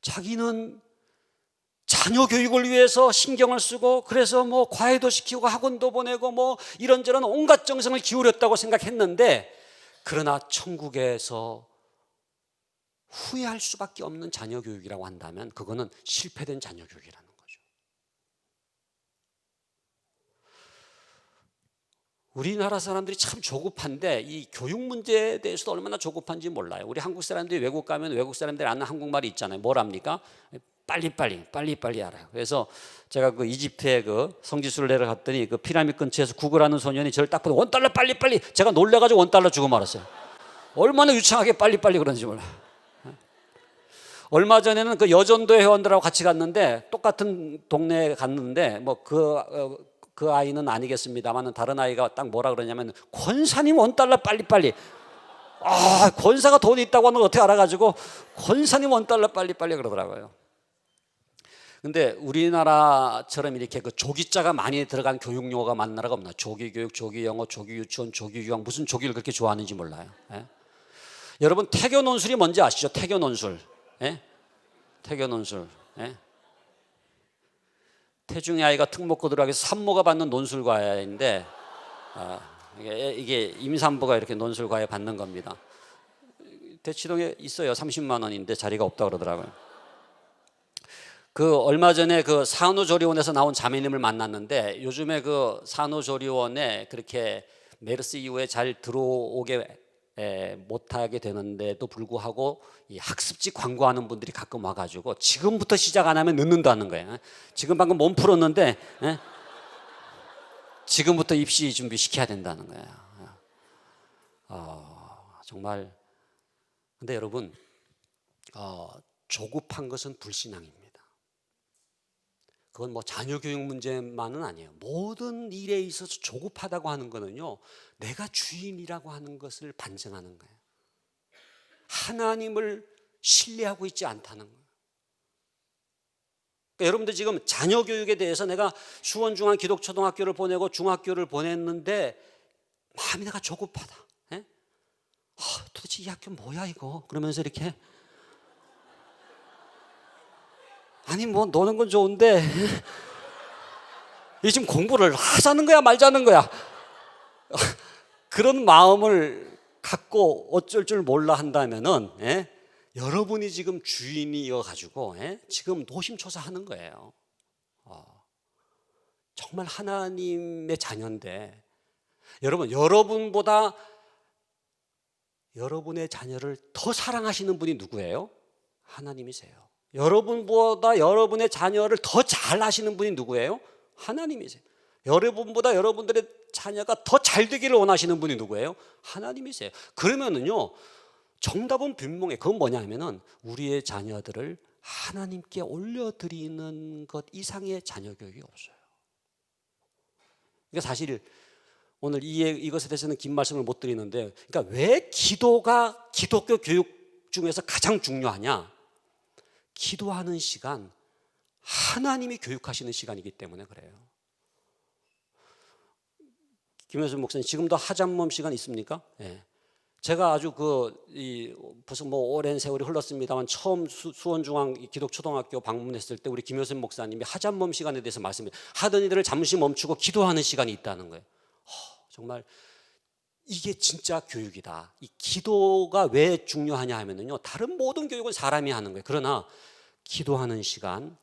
자기는 자녀 교육을 위해서 신경을 쓰고, 그래서 뭐 과외도 시키고 학원도 보내고 뭐 이런저런 온갖 정성을 기울였다고 생각했는데, 그러나 천국에서 후회할 수밖에 없는 자녀 교육이라고 한다면 그거는 실패된 자녀 교육이라는 거죠. 우리나라 사람들이 참 조급한데 이 교육 문제에 대해서도 얼마나 조급한지 몰라요. 우리 한국 사람들이 외국 가면 외국 사람들이 아는 한국말이 있잖아요. 뭐랍니까? 빨리 알아요. 그래서 제가 그 이집트에 그 성지순례를 내려갔더니 그 피라미드 근처에서 구걸하는 소년이 저를 딱 보고 $1 빨리, 제가 놀래가지고 $1 주고 말았어요. 얼마나 유창하게 빨리 그런지 몰라요. 얼마 전에는 그 여전도 회원들하고 같이 갔는데, 똑같은 동네에 갔는데 뭐 그 아이는 아니겠습니다만 다른 아이가 딱 뭐라 그러냐면, 권사님 $1 빨리. 아, 권사가 돈이 있다고 하는 걸 어떻게 알아가지고 권사님 $1 빨리 그러더라고요. 근데 우리나라처럼 이렇게 그 조기자가 많이 들어간 교육 용어가 많은 나라가 없나? 조기교육, 조기영어, 조기유치원, 조기유학, 무슨 조기를 그렇게 좋아하는지 몰라요. 예? 여러분, 태교 논술이 뭔지 아시죠? 태교 논술. 예? 태교 논술. 예? 태중의 아이가 특목고 들어가기 위해서 산모가 받는 논술 과외인데, 이게 임산부가 이렇게 논술 과외 받는 겁니다. 대치동에 있어요. 30만 원인데 자리가 없다 그러더라고요. 그 얼마 전에 그 산후조리원에서 나온 자매님을 만났는데, 요즘에 그 산후조리원에 그렇게 메르스 이후에 잘 들어오게 못하게 되는데도 불구하고 이 학습지 광고하는 분들이 가끔 와가지고 지금부터 시작 안 하면 늦는다는 거예요. 지금 방금 몸 풀었는데 지금부터 입시 준비 시켜야 된다는 거예요. 정말 근데 여러분 조급한 것은 불신앙입니다. 그건 뭐 자녀 교육 문제만은 아니에요. 모든 일에 있어서 조급하다고 하는 거는요, 내가 주인이라고 하는 것을 반증하는 거예요. 하나님을 신뢰하고 있지 않다는 거예요. 그러니까 여러분들 지금 자녀 교육에 대해서 내가 수원중앙 기독초등학교를 보내고 중학교를 보냈는데 마음이 내가 조급하다. 도대체 이 학교 뭐야 이거? 그러면서 이렇게 아니 뭐 노는 건 좋은데 이 지금 공부를 하자는 거야 말자는 거야? 그런 마음을 갖고 어쩔 줄 몰라 한다면은 여러분이 지금 주인이어 가지고 지금 노심초사하는 거예요. 정말 하나님의 자녀인데 여러분, 여러분보다 여러분의 자녀를 더 사랑하시는 분이 누구예요? 하나님이세요. 여러분보다 여러분의 자녀를 더 잘 아시는 분이 누구예요? 하나님이세요. 여러분보다 여러분들의 자녀가 더 잘 되기를 원하시는 분이 누구예요? 하나님이세요. 그러면은요, 정답은 분명해. 그건 뭐냐 하면은 우리의 자녀들을 하나님께 올려드리는 것 이상의 자녀 교육이 없어요. 그러니까 사실 오늘 이것에 대해서는 긴 말씀을 못 드리는데, 그러니까 왜 기도가 기독교 교육 중에서 가장 중요하냐? 기도하는 시간, 하나님이 교육하시는 시간이기 때문에 그래요. 김효선 목사님, 지금도 하잣몸 시간 있습니까? 네. 제가 아주 무슨 뭐 오랜 세월이 흘렀습니다만 처음 수원중앙 기독초등학교 방문했을 때 우리 김효선 목사님이 하잣몸 시간에 대해서 하던 일들을 잠시 멈추고 기도하는 시간이 있다는 거예요. 정말 이게 진짜 교육이다. 이 기도가 왜 중요하냐 하면은요, 다른 모든 교육은 사람이 하는 거예요. 그러나 기도하는 시간,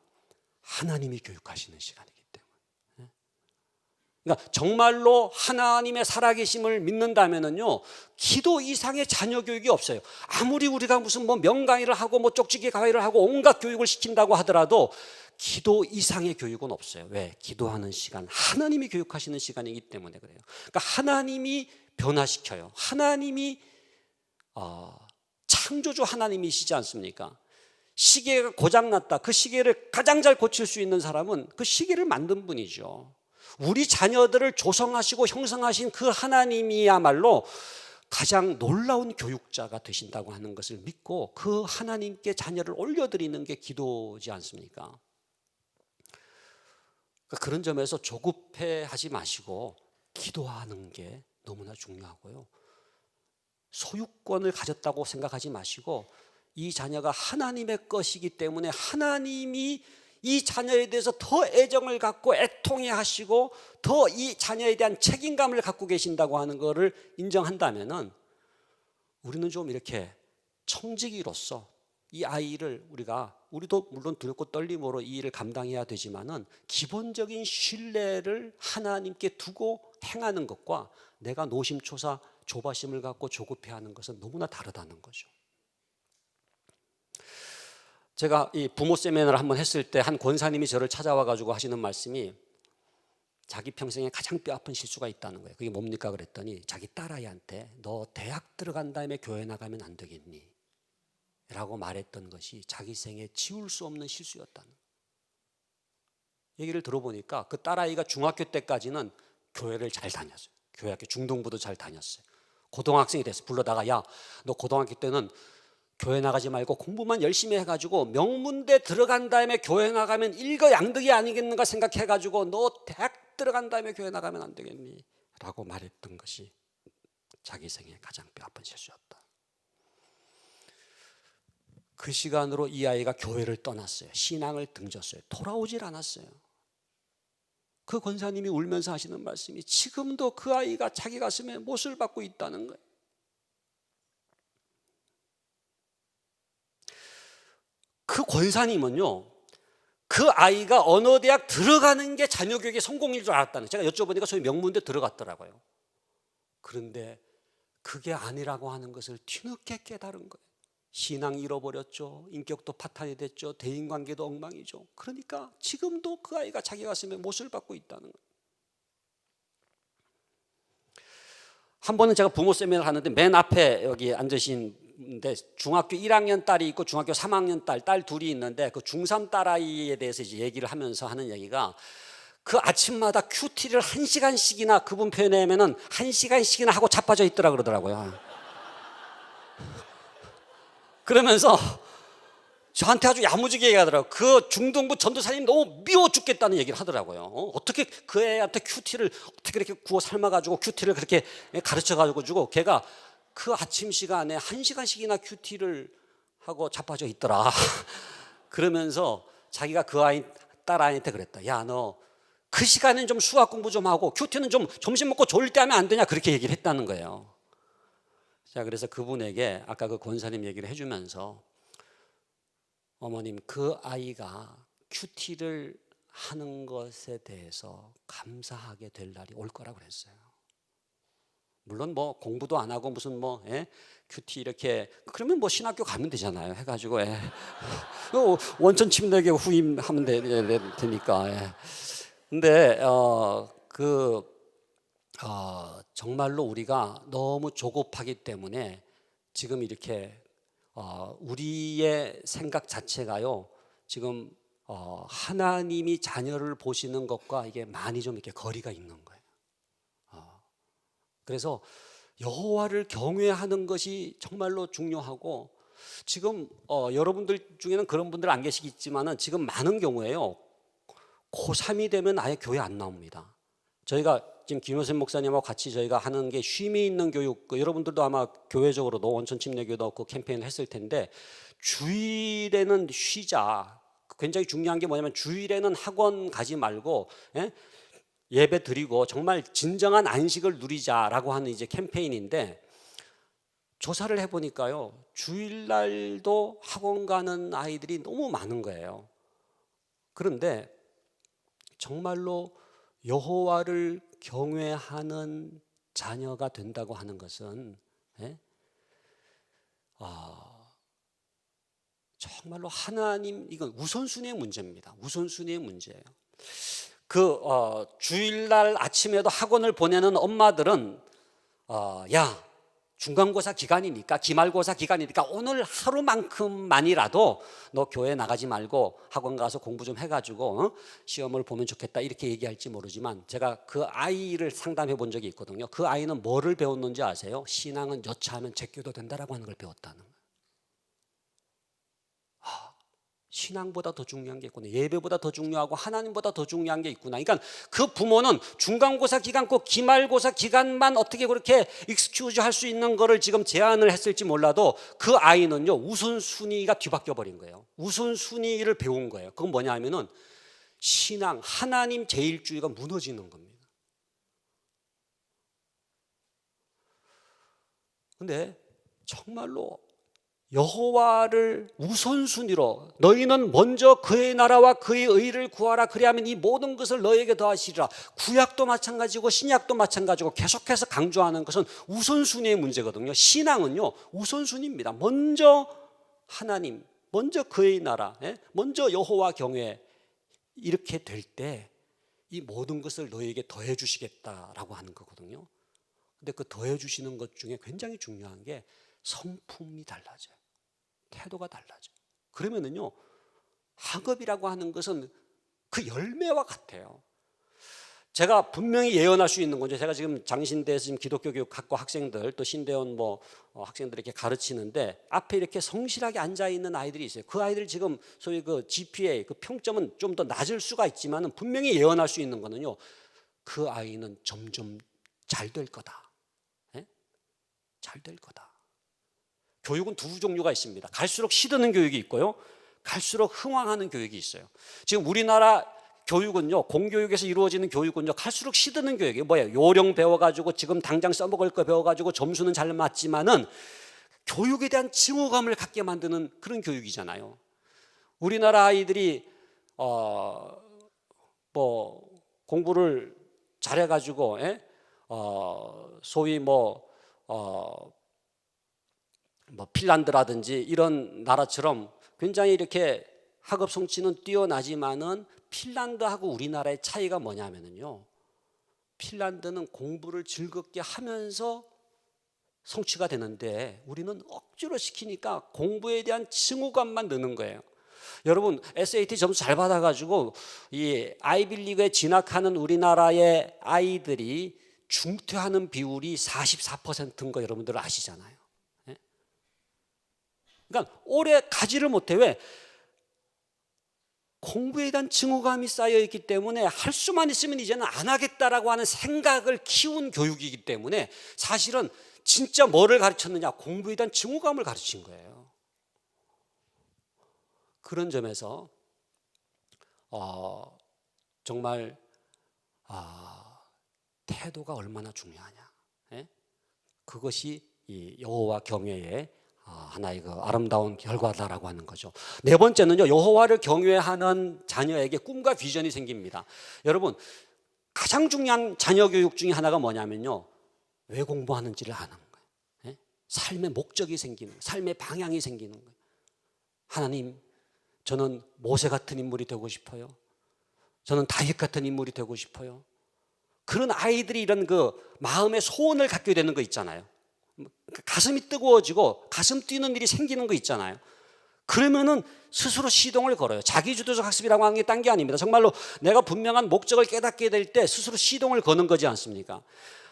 하나님이 교육하시는 시간이기 때문에. 그러니까 정말로 하나님의 살아계심을 믿는다면은요, 기도 이상의 자녀 교육이 없어요. 아무리 우리가 무슨 뭐 명강의를 하고 뭐 쪽지기 강의를 하고 온갖 교육을 시킨다고 하더라도 기도 이상의 교육은 없어요. 왜? 기도하는 시간, 하나님이 교육하시는 시간이기 때문에 그래요. 그러니까 하나님이 변화시켜요. 하나님이 창조주 하나님이시지 않습니까? 시계가 고장났다. 그 시계를 가장 잘 고칠 수 있는 사람은 그 시계를 만든 분이죠. 우리 자녀들을 조성하시고 형성하신 그 하나님이야말로 가장 놀라운 교육자가 되신다고 하는 것을 믿고 그 하나님께 자녀를 올려드리는 게 기도지 않습니까? 그런 점에서 조급해하지 마시고 기도하는 게 너무나 중요하고요. 소유권을 가졌다고 생각하지 마시고 이 자녀가 하나님의 것이기 때문에 하나님이 이 자녀에 대해서 더 애정을 갖고 애통해 하시고 더 이 자녀에 대한 책임감을 갖고 계신다고 하는 것을 인정한다면은 우리는 좀 이렇게 청지기로서 이 아이를 우리도 물론 두렵고 떨림으로 이 일을 감당해야 되지만은 기본적인 신뢰를 하나님께 두고 행하는 것과 내가 노심초사 조바심을 갖고 조급해하는 것은 너무나 다르다는 거죠. 제가 이 부모 세미나를 한번 했을 때 한 권사님이 저를 찾아와 가지고 하시는 말씀이 자기 평생에 가장 뼈아픈 실수가 있다는 거예요. 그게 뭡니까 그랬더니 자기 딸아이한테 너 대학 들어간 다음에 교회 나가면 안 되겠니? 라고 말했던 것이 자기 생에 지울 수 없는 실수였다는 거예요. 얘기를 들어보니까 그 딸아이가 중학교 때까지는 교회를 잘 다녔어요. 교회학교 중등부도 잘 다녔어요. 고등학생이 됐어요. 불러다가 야, 너 고등학교 때는 교회 나가지 말고 공부만 열심히 해가지고 명문대 들어간 다음에 교회 나가면 일거양득이 아니겠는가 생각해가지고 너 대학 들어간 다음에 교회 나가면 안 되겠니? 라고 말했던 것이 자기 생에 가장 뼈아픈 실수였다. 그 시간으로 이 아이가 교회를 떠났어요. 신앙을 등졌어요. 돌아오질 않았어요. 그 권사님이 울면서 하시는 말씀이 지금도 그 아이가 자기 가슴에 못을 박고 있다는 거예요. 그 권사님은요, 그 아이가 어느 대학 들어가는 게 자녀교육의 성공일 줄 알았다는, 제가 여쭤보니까 소위 명문대 들어갔더라고요. 그런데 그게 아니라고 하는 것을 뒤늦게 깨달은 거예요. 신앙 잃어버렸죠. 인격도 파탄이 됐죠. 대인관계도 엉망이죠. 그러니까 지금도 그 아이가 자기 가슴에 못을 박고 있다는 거예요. 한 번은 제가 부모 세미나를 하는데 맨 앞에 여기 앉으신데 중학교 1학년 딸이 있고 중학교 3학년 딸 둘이 있는데 그 중3 딸아이에 대해서 이제 얘기를 하면서 하는 얘기가 그 아침마다 큐티를 1시간씩이나 그분 표현에 하면은 1시간씩이나 하고 자빠져 있더라 그러더라고요. 그러면서 저한테 아주 야무지게 얘기하더라고요. 그 중등부 전도사님 너무 미워 죽겠다는 얘기를 하더라고요. 어떻게 그 애한테 큐티를 어떻게 이렇게 구워 삶아가지고 큐티를 그렇게 가르쳐가지고 주고 걔가 그 아침 시간에 1시간씩이나 큐티를 하고 자빠져 있더라. 그러면서 자기가 그 딸아이한테 그랬다. 야, 너 그 시간엔 좀 수학 공부 좀 하고 큐티는 좀 점심 먹고 졸릴 때 하면 안 되냐 그렇게 얘기를 했다는 거예요. 자, 그래서 그분에게 아까 그 권사님 얘기를 해주면서 어머님 그 아이가 큐티를 하는 것에 대해서 감사하게 될 날이 올 거라고 그랬어요. 물론 뭐 공부도 안 하고 무슨 뭐 큐티 이렇게 그러면 뭐 신학교 가면 되잖아요. 해가지고 원천 침례교 후임하면 되니까. 근데 정말로 우리가 너무 조급하기 때문에 지금 이렇게 우리의 생각 자체가요 지금 하나님이 자녀를 보시는 것과 이게 많이 좀 이렇게 거리가 있는 거예요. 그래서 여호와를 경외하는 것이 정말로 중요하고 지금 여러분들 중에는 그런 분들 안 계시겠지만은 지금 많은 경우에요 고3이 되면 아예 교회 안 나옵니다. 저희가 지금 김효선 목사님하고 같이 저희가 하는 게 쉼이 있는 교육, 여러분들도 아마 교회적으로도 원천 침례교도 그 캠페인을 했을 텐데 주일에는 쉬자. 굉장히 중요한 게 뭐냐면 주일에는 학원 가지 말고 예배 드리고 정말 진정한 안식을 누리자라고 하는 이제 캠페인인데 조사를 해보니까요 주일날도 학원 가는 아이들이 너무 많은 거예요. 그런데 정말로 여호와를 경외하는 자녀가 된다고 하는 것은 정말로 하나님 이건 우선순위의 문제입니다. 우선순위의 문제예요. 주일날 아침에도 학원을 보내는 엄마들은 야 중간고사 기간이니까 기말고사 기간이니까 오늘 하루만큼만이라도 너 교회 나가지 말고 학원 가서 공부 좀 해가지고 시험을 보면 좋겠다 이렇게 얘기할지 모르지만 제가 그 아이를 상담해 본 적이 있거든요. 그 아이는 뭐를 배웠는지 아세요? 신앙은 여차하면 제껴도 된다라고 하는 걸 배웠다는 거예요. 신앙보다 더 중요한 게 있구나. 예배보다 더 중요하고 하나님보다 더 중요한 게 있구나. 그러니까 그 부모는 중간고사 기간 꼭 기말고사 기간만 어떻게 그렇게 익스큐즈 할 수 있는 거를 지금 제안을 했을지 몰라도 그 아이는요 우선순위가 뒤바뀌어 버린 거예요. 우선순위를 배운 거예요. 그건 뭐냐 하면은 신앙, 하나님 제일주의가 무너지는 겁니다. 근데 정말로 여호와를 우선순위로 너희는 먼저 그의 나라와 그의 의를 구하라 그리하면 이 모든 것을 너희에게 더하시리라. 구약도 마찬가지고 신약도 마찬가지고 계속해서 강조하는 것은 우선순위의 문제거든요. 신앙은요 우선순위입니다. 먼저 하나님, 먼저 그의 나라, 먼저 여호와 경외 이렇게 될 때 이 모든 것을 너희에게 더해 주시겠다라고 하는 거거든요. 근데 그 더해 주시는 것 중에 굉장히 중요한 게 성품이 달라져요. 태도가 달라져요. 그러면은요 학업이라고 하는 것은 그 열매와 같아요. 제가 분명히 예언할 수 있는 건죠. 제가 지금 장신대에서 지금 기독교 교육학과 학생들 또 신대원 학생들 이렇게 가르치는데 앞에 이렇게 성실하게 앉아 있는 아이들이 있어요. 그 아이들 지금 소위 그 GPA 그 평점은 좀 더 낮을 수가 있지만은 분명히 예언할 수 있는 거는요. 그 아이는 점점 잘 될 거다. 잘 될 거다. 교육은 두 종류가 있습니다. 갈수록 시드는 교육이 있고요. 갈수록 흥왕하는 교육이 있어요. 지금 우리나라 교육은요, 공교육에서 이루어지는 교육은요, 갈수록 시드는 교육이에요. 뭐예요? 요령 배워가지고 지금 당장 써먹을 거 배워가지고 점수는 잘 맞지만은 교육에 대한 징후감을 갖게 만드는 그런 교육이잖아요. 우리나라 아이들이 공부를 잘해가지고 소위 뭐 핀란드라든지 이런 나라처럼 굉장히 이렇게 학업 성취는 뛰어나지만은 핀란드하고 우리나라의 차이가 뭐냐면요, 핀란드는 공부를 즐겁게 하면서 성취가 되는데 우리는 억지로 시키니까 공부에 대한 칭호감만 느는 거예요. 여러분 SAT 점수 잘 받아가지고 이 아이빌리그에 진학하는 우리나라의 아이들이 중퇴하는 비율이 44%인 거 여러분들 아시잖아요. 그러니까 오래 가지를 못해. 왜? 공부에 대한 칭호감이 쌓여 있기 때문에 할 수만 있으면 이제는 안 하겠다라고 하는 생각을 키운 교육이기 때문에 사실은 진짜 뭐를 가르쳤느냐, 공부에 대한 칭호감을 가르친 거예요. 그런 점에서 정말 태도가 얼마나 중요하냐, 그것이 이 여호와 경외의 하나의 그 아름다운 결과다라고 하는 거죠. 네 번째는요, 여호와를 경외하는 자녀에게 꿈과 비전이 생깁니다. 여러분 가장 중요한 자녀 교육 중에 하나가 뭐냐면요, 왜 공부하는지를 아는 거예요. 삶의 목적이 생기는 거예요. 삶의 방향이 생기는 거예요. 하나님, 저는 모세 같은 인물이 되고 싶어요. 저는 다윗 같은 인물이 되고 싶어요. 그런 아이들이 이런 그 마음의 소원을 갖게 되는 거 있잖아요. 가슴이 뜨거워지고 가슴 뛰는 일이 생기는 거 있잖아요. 그러면은 스스로 시동을 걸어요. 자기주도적 학습이라고 하는 게 딴 게 아닙니다. 정말로 내가 분명한 목적을 깨닫게 될 때 스스로 시동을 거는 거지 않습니까?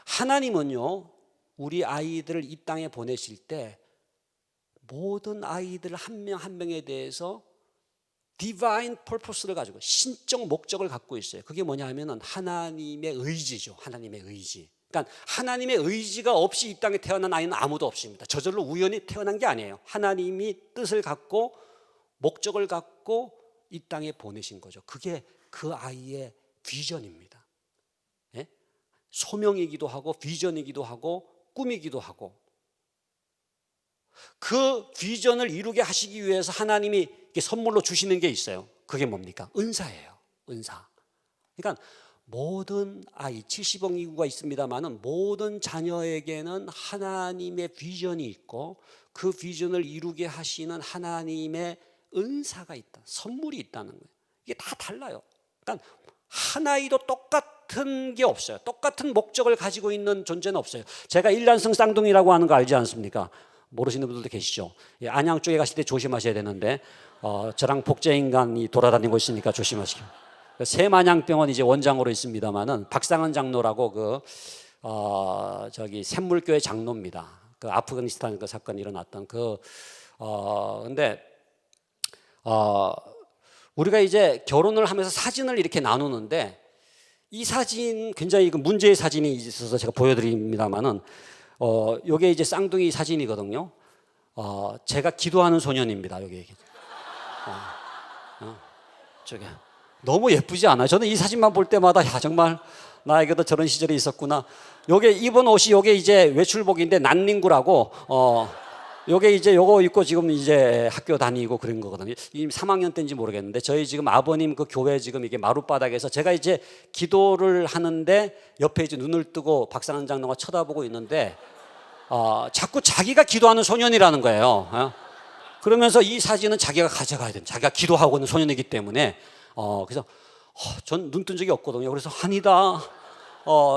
하나님은요, 우리 아이들을 이 땅에 보내실 때 모든 아이들 한 명 한 명에 대해서 디바인 퍼포스를 가지고 신적 목적을 갖고 있어요. 그게 뭐냐 하면은 하나님의 의지죠. 하나님의 의지. 그러니까 하나님의 의지가 없이 이 땅에 태어난 아이는 아무도 없습니다. 저절로 우연히 태어난 게 아니에요. 하나님이 뜻을 갖고 목적을 갖고 이 땅에 보내신 거죠. 그게 그 아이의 비전입니다. 소명이기도 하고 비전이기도 하고 꿈이기도 하고, 그 비전을 이루게 하시기 위해서 하나님이 선물로 주시는 게 있어요. 그게 뭡니까? 은사예요. 은사. 그러니까 모든 아이, 70억 인구가 있습니다만은 모든 자녀에게는 하나님의 비전이 있고 그 비전을 이루게 하시는 하나님의 은사가 있다, 선물이 있다는 거예요. 이게 다 달라요. 그러니까 하나이도 똑같은 게 없어요. 똑같은 목적을 가지고 있는 존재는 없어요. 제가 일란성 쌍둥이라고 하는 거 알지 않습니까? 모르시는 분들도 계시죠. 안양 쪽에 가실 때 조심하셔야 되는데 저랑 복제인간이 돌아다니고 있으니까 조심하시고. 새마냥병원 이제 원장으로 있습니다만은 박상은 장로라고 저기 샘물교회 장로입니다. 그 아프가니스탄 그 사건이 일어났던 근데 우리가 이제 결혼을 하면서 사진을 이렇게 나누는데 이 사진 굉장히 문제의 사진이 있어서 제가 보여드립니다만은 요게 이제 쌍둥이 사진이거든요. 제가 기도하는 소년입니다. 여기 저게 너무 예쁘지 않아요? 저는 이 사진만 볼 때마다 야, 정말 나에게도 저런 시절이 있었구나. 요게 입은 옷이 요게 이제 외출복인데 난닝구라고 요게 이제 요거 입고 지금 이제 학교 다니고 그런 거거든요. 이미 3학년 때인지 모르겠는데 저희 지금 아버님 그 교회 지금 이게 마룻바닥에서 제가 이제 기도를 하는데 옆에 이제 눈을 뜨고 박상은 장로가 쳐다보고 있는데 자꾸 자기가 기도하는 소년이라는 거예요. 그러면서 이 사진은 자기가 가져가야 된다. 자기가 기도하고 있는 소년이기 때문에 그래서 전 눈 뜬 적이 없거든요. 그래서 아니다.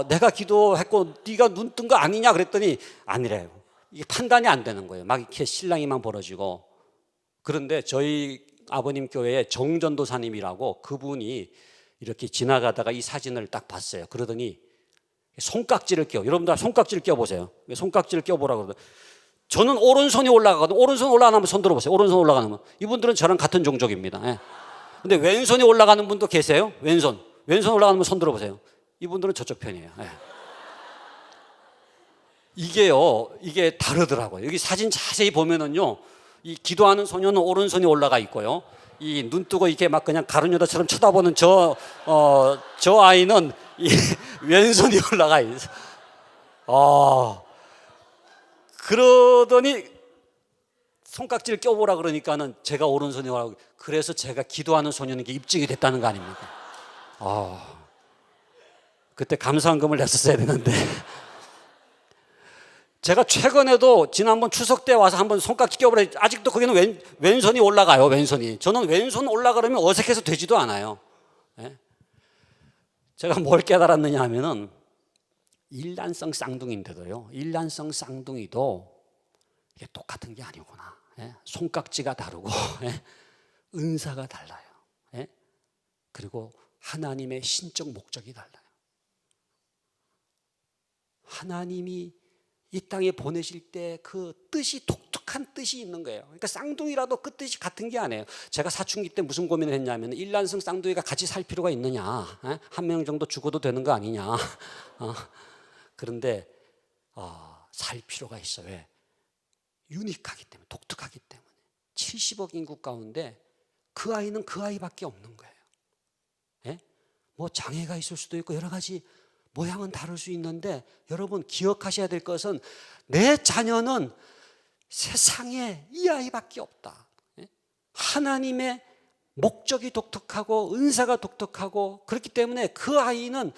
내가 기도했고 네가 눈 뜬 거 아니냐 그랬더니 아니래요. 이게 판단이 안 되는 거예요. 막 이렇게 실랑이만 벌어지고. 그런데 저희 아버님 교회에 정전도사님이라고 그분이 이렇게 지나가다가 이 사진을 딱 봤어요. 그러더니 손깍지를 껴. 여러분들 손깍지를 껴보세요. 손깍지를 껴보라고 그러더니 저는 오른손이 올라가거든요. 오른손 올라가면 손 들어보세요. 오른손 올라가면. 이분들은 저랑 같은 종족입니다. 근데 왼손이 올라가는 분도 계세요. 왼손 올라가는 분 손 들어보세요. 이분들은 저쪽 편이에요. 이게 다르더라고요. 여기 사진 자세히 보면은요, 이 기도하는 소녀는 오른손이 올라가 있고요, 이 눈 뜨고 이렇게 막 그냥 가룟유다처럼 쳐다보는 저 아이는 이 왼손이 올라가 있어요. 그러더니 손깍지를 껴보라 그러니까는 제가 오른손이 올라가고, 그래서 제가 기도하는 소녀는 게 입증이 됐다는 거 아닙니까? 그때 감사한금을 냈었어야 되는데. 제가 최근에도 지난번 추석 때 와서 한번 손깍지 껴버려. 아직도 거기는 왼손이 올라가요. 왼손이. 저는 왼손 올라가려면 어색해서 되지도 않아요. 예? 제가 뭘 깨달았느냐 하면은 일란성 쌍둥이인데도요, 일란성 쌍둥이도 이게 똑같은 게 아니구나. 예? 손깍지가 다르고 예? 은사가 달라요. 예? 그리고 하나님의 신적 목적이 달라요. 하나님이 이 땅에 보내실 때 그 뜻이, 독특한 뜻이 있는 거예요. 그러니까 쌍둥이라도 그 뜻이 같은 게 아니에요. 제가 사춘기 때 무슨 고민을 했냐면, 일란성 쌍둥이가 같이 살 필요가 있느냐, 한 명 정도 죽어도 되는 거 아니냐. 그런데 살 필요가 있어요. 왜? 유니크하기 때문에, 독특하기 때문에. 70억 인구 가운데 그 아이는 그 아이밖에 없는 거예요. 예? 뭐 장애가 있을 수도 있고 여러 가지 모양은 다를 수 있는데, 여러분 기억하셔야 될 것은 내 자녀는 세상에 이 아이밖에 없다. 하나님의 목적이 독특하고 은사가 독특하고, 그렇기 때문에 그 아이는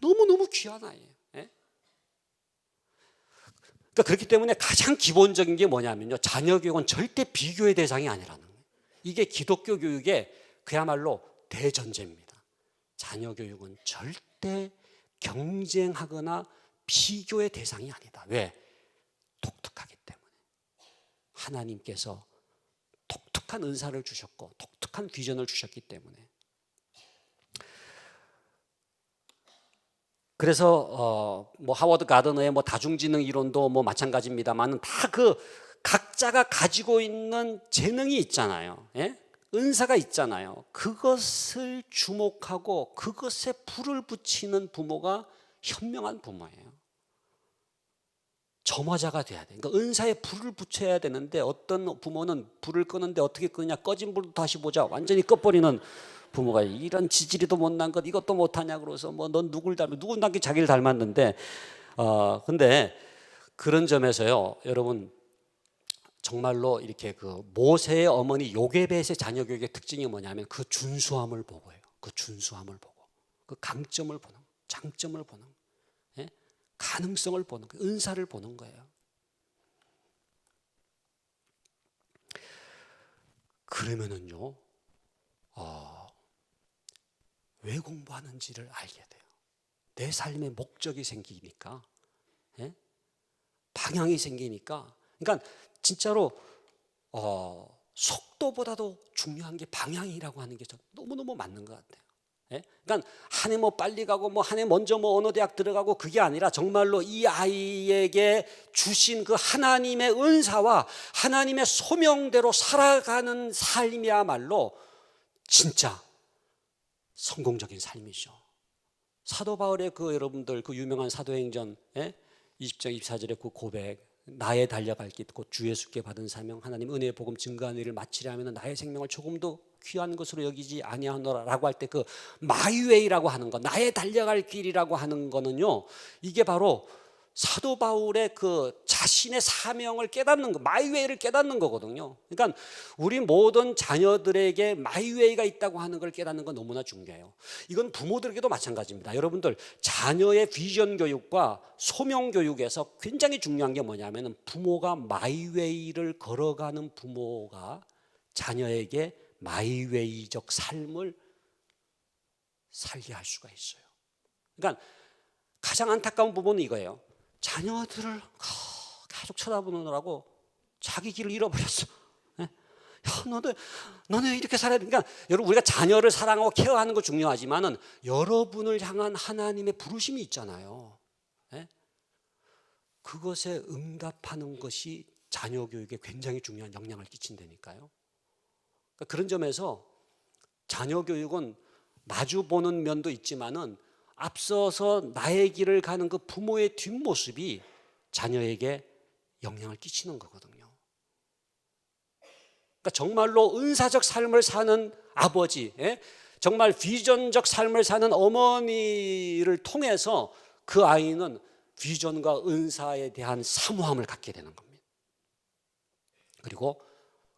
너무너무 귀한 아이예요. 그러니까 그렇기 때문에 가장 기본적인 게 뭐냐면요, 자녀 교육은 절대 비교의 대상이 아니라는 거예요. 이게 기독교 교육의 그야말로 대전제입니다. 자녀 교육은 절대 경쟁하거나 비교의 대상이 아니다. 왜? 독특하기 때문에. 하나님께서 독특한 은사를 주셨고 독특한 비전을 주셨기 때문에. 그래서 뭐 하워드 가드너의 뭐 다중지능 이론도 뭐 마찬가지입니다만, 다 그 각자가 가지고 있는 재능이 있잖아요. 예? 은사가 있잖아요. 그것을 주목하고 그것에 불을 붙이는 부모가 현명한 부모예요. 점화자가 돼야 돼. 그러니까 은사에 불을 붙여야 되는데, 어떤 부모는 불을 끄는데 어떻게 끄냐, 꺼진 불도 다시 보자, 완전히 꺼버리는 부모가, 이런 지지리도 못난 것 이것도 못하냐 그러서 뭐 넌 누굴 닮았, 누군 닮기 자기를 닮았는데, 근데 그런 점에서요, 여러분 정말로 이렇게 그 모세의 어머니 요게벳의 자녀 교육의 특징이 뭐냐면 그 준수함을 보고요. 그 준수함을 보고 그 강점을 보는, 장점을 보는, 예? 가능성을 보는, 그 은사를 보는 거예요. 그러면은요, 왜 공부하는지를 알게 돼요. 내 삶의 목적이 생기니까, 예? 방향이 생기니까. 그러니까 진짜로 속도보다도 중요한 게 방향이라고 하는 게 너무너무 맞는 것 같아요. 예? 그러니까 한 해 뭐 빨리 가고 뭐 한 해 먼저 뭐 어느 대학 들어가고 그게 아니라, 정말로 이 아이에게 주신 그 하나님의 은사와 하나님의 소명대로 살아가는 삶이야말로 진짜 성공적인 삶이죠. 사도 바울의 그 여러분들 그 유명한 사도행전 20장 24절의 그 고백, 나의 달려갈 길 곧 주 예수께 받은 사명, 하나님 은혜의 복음 증거하는 일을 마치려 하면 나의 생명을 조금도 귀한 것으로 여기지 아니하노라라고 할 때, 그 마이웨이라고 하는 거, 나의 달려갈 길이라고 하는 거는요, 이게 바로 사도 바울의 그 자신의 사명을 깨닫는 거, 마이웨이를 깨닫는 거거든요. 그러니까 우리 모든 자녀들에게 마이웨이가 있다고 하는 걸 깨닫는 건 너무나 중요해요. 이건 부모들에게도 마찬가지입니다. 여러분들 자녀의 비전 교육과 소명 교육에서 굉장히 중요한 게 뭐냐면, 부모가 마이웨이를 걸어가는 부모가 자녀에게 마이웨이적 삶을 살게 할 수가 있어요. 그러니까 가장 안타까운 부분은 이거예요. 자녀들을 계속 쳐다보느라고 자기 길을 잃어버렸어. 야, 너네 이렇게 살아야 돼. 그러니까 여러분, 우리가 자녀를 사랑하고 케어하는 거 중요하지만은 여러분을 향한 하나님의 부르심이 있잖아요. 그것에 응답하는 것이 자녀 교육에 굉장히 중요한 영향을 끼친다니까요. 그러니까 그런 점에서 자녀 교육은 마주 보는 면도 있지만은, 앞서서 나의 길을 가는 그 부모의 뒷모습이 자녀에게 영향을 끼치는 거거든요. 그러니까 정말로 은사적 삶을 사는 아버지, 정말 비전적 삶을 사는 어머니를 통해서 그 아이는 비전과 은사에 대한 사모함을 갖게 되는 겁니다. 그리고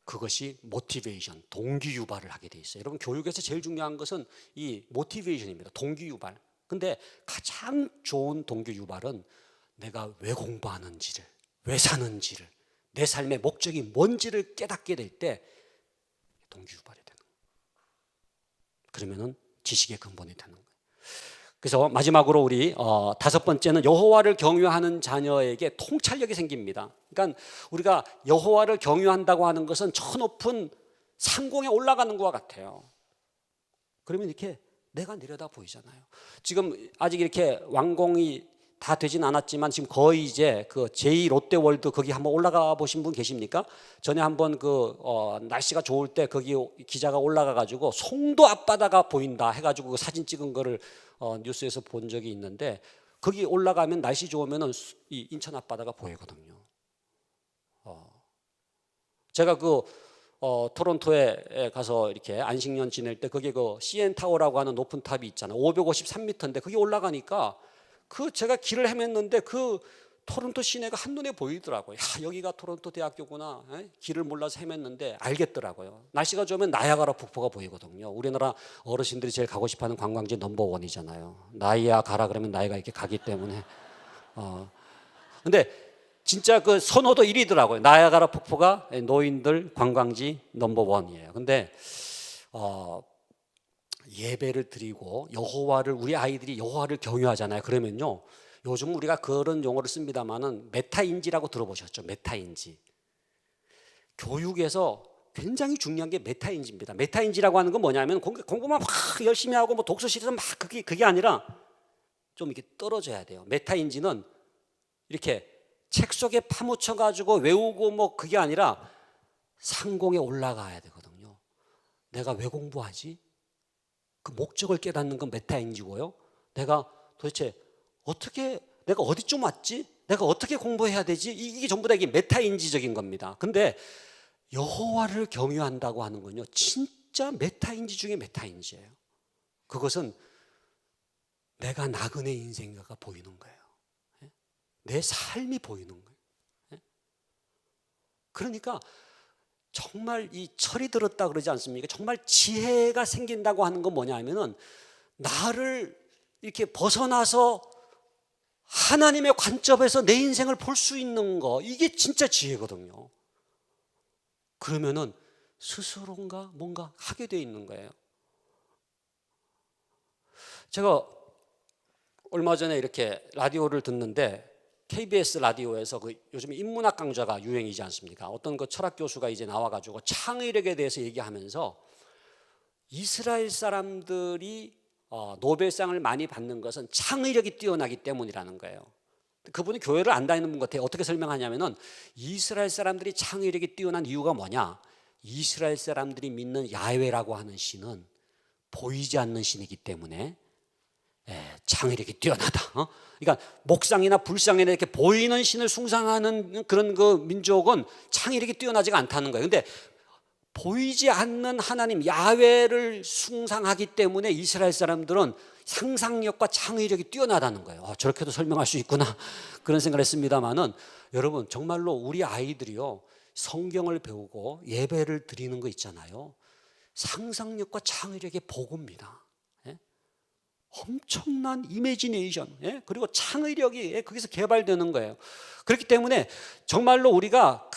그것이 모티베이션, 동기 유발을 하게 돼 있어요. 여러분, 교육에서 제일 중요한 것은 이 모티베이션입니다. 동기 유발. 근데 가장 좋은 동기 유발은 내가 왜 공부하는지를 왜 사는지를, 내 삶의 목적이 뭔지를 깨닫게 될 때 동기유발이 되는 거예요. 그러면은 지식의 근본이 되는 거예요. 그래서 마지막으로 우리 다섯 번째는 여호와를 경유하는 자녀에게 통찰력이 생깁니다. 그러니까 우리가 여호와를 경유한다고 하는 것은 저 높은 상공에 올라가는 것과 같아요. 그러면 이렇게 내가 내려다 보이잖아요. 지금 아직 이렇게 완공이 다 되진 않았지만 지금 거의 이제 그 제2 롯데월드 거기 한번 올라가 보신 분 계십니까? 전에 한번 날씨가 좋을 때 거기 기자가 올라가 가지고 송도 앞바다가 보인다 해가지고 그 사진 찍은 거를 뉴스에서 본 적이 있는데, 거기 올라가면 날씨 좋으면은 이 인천 앞바다가 보이거든요. 제가 토론토에 가서 이렇게 안식년 지낼 때 거기 CN 타워라고 하는 높은 탑이 있잖아요. 553m인데 거기 올라가니까 제가 길을 헤맸는데 토론토 시내가 한눈에 보이더라고요. 야, 여기가 토론토 대학교구나. 길을 몰라서 헤맸는데 알겠더라고요. 날씨가 좋으면 나야가라 폭포가 보이거든요. 우리나라 어르신들이 제일 가고 싶어하는 관광지 넘버원이잖아요. 나이야 가라 그러면 나이가 이렇게 가기 때문에. 근데 진짜 그 선호도 1위더라고요. 나야가라 폭포가 노인들 관광지 넘버원이에요. 근데 예배를 드리고 우리 아이들이 여호와를 경유하잖아요. 그러면요, 요즘 우리가 그런 용어를 씁니다만은 메타인지라고 들어보셨죠? 메타인지. 교육에서 굉장히 중요한 게 메타인지입니다. 메타인지라고 하는 건 뭐냐면 공부만 막 열심히 하고 뭐 독서실에서 막 그게 아니라 좀 이렇게 떨어져야 돼요. 메타인지는 이렇게 책 속에 파묻혀 가지고 외우고 뭐 그게 아니라 상공에 올라가야 되거든요. 내가 왜 공부하지? 그 목적을 깨닫는 건 메타인지고요. 내가 도대체 내가 어디쯤 왔지? 내가 어떻게 공부해야 되지? 이게 전부 다 이게 메타인지적인 겁니다. 근데 여호와를 경유한다고 하는 건요, 진짜 메타인지 중에 메타인지예요. 그것은 내가 나그네 인생가가 보이는 거예요. 내 삶이 보이는 거예요. 그러니까 정말 이 철이 들었다 그러지 않습니까? 정말 지혜가 생긴다고 하는 건 뭐냐면은 나를 이렇게 벗어나서 하나님의 관점에서 내 인생을 볼 수 있는 거, 이게 진짜 지혜거든요. 그러면은 스스로인가 뭔가 하게 돼 있는 거예요. 제가 얼마 전에 이렇게 라디오를 듣는데 KBS 라디오에서 요즘 인문학 강좌가 유행이지 않습니까? 어떤 철학 교수가 이제 나와가지고 창의력에 대해서 얘기하면서 이스라엘 사람들이 노벨상을 많이 받는 것은 창의력이 뛰어나기 때문이라는 거예요. 그분이 교회를 안 다니는 분 같아요. 어떻게 설명하냐면은 이스라엘 사람들이 창의력이 뛰어난 이유가 뭐냐? 이스라엘 사람들이 믿는 야훼라고 하는 신은 보이지 않는 신이기 때문에 창의력이 뛰어나다. 그러니까 목상이나 불상이나 이렇게 보이는 신을 숭상하는 그런 민족은 창의력이 뛰어나지가 않다는 거예요. 근데 보이지 않는 하나님 야훼를 숭상하기 때문에 이스라엘 사람들은 상상력과 창의력이 뛰어나다는 거예요. 저렇게도 설명할 수 있구나 그런 생각을 했습니다만은, 여러분 정말로 우리 아이들이요, 성경을 배우고 예배를 드리는 거 있잖아요. 상상력과 창의력의 보고입니다. 엄청난 이미지네이션, 그리고 창의력이 거기서 개발되는 거예요. 그렇기 때문에 정말로 우리가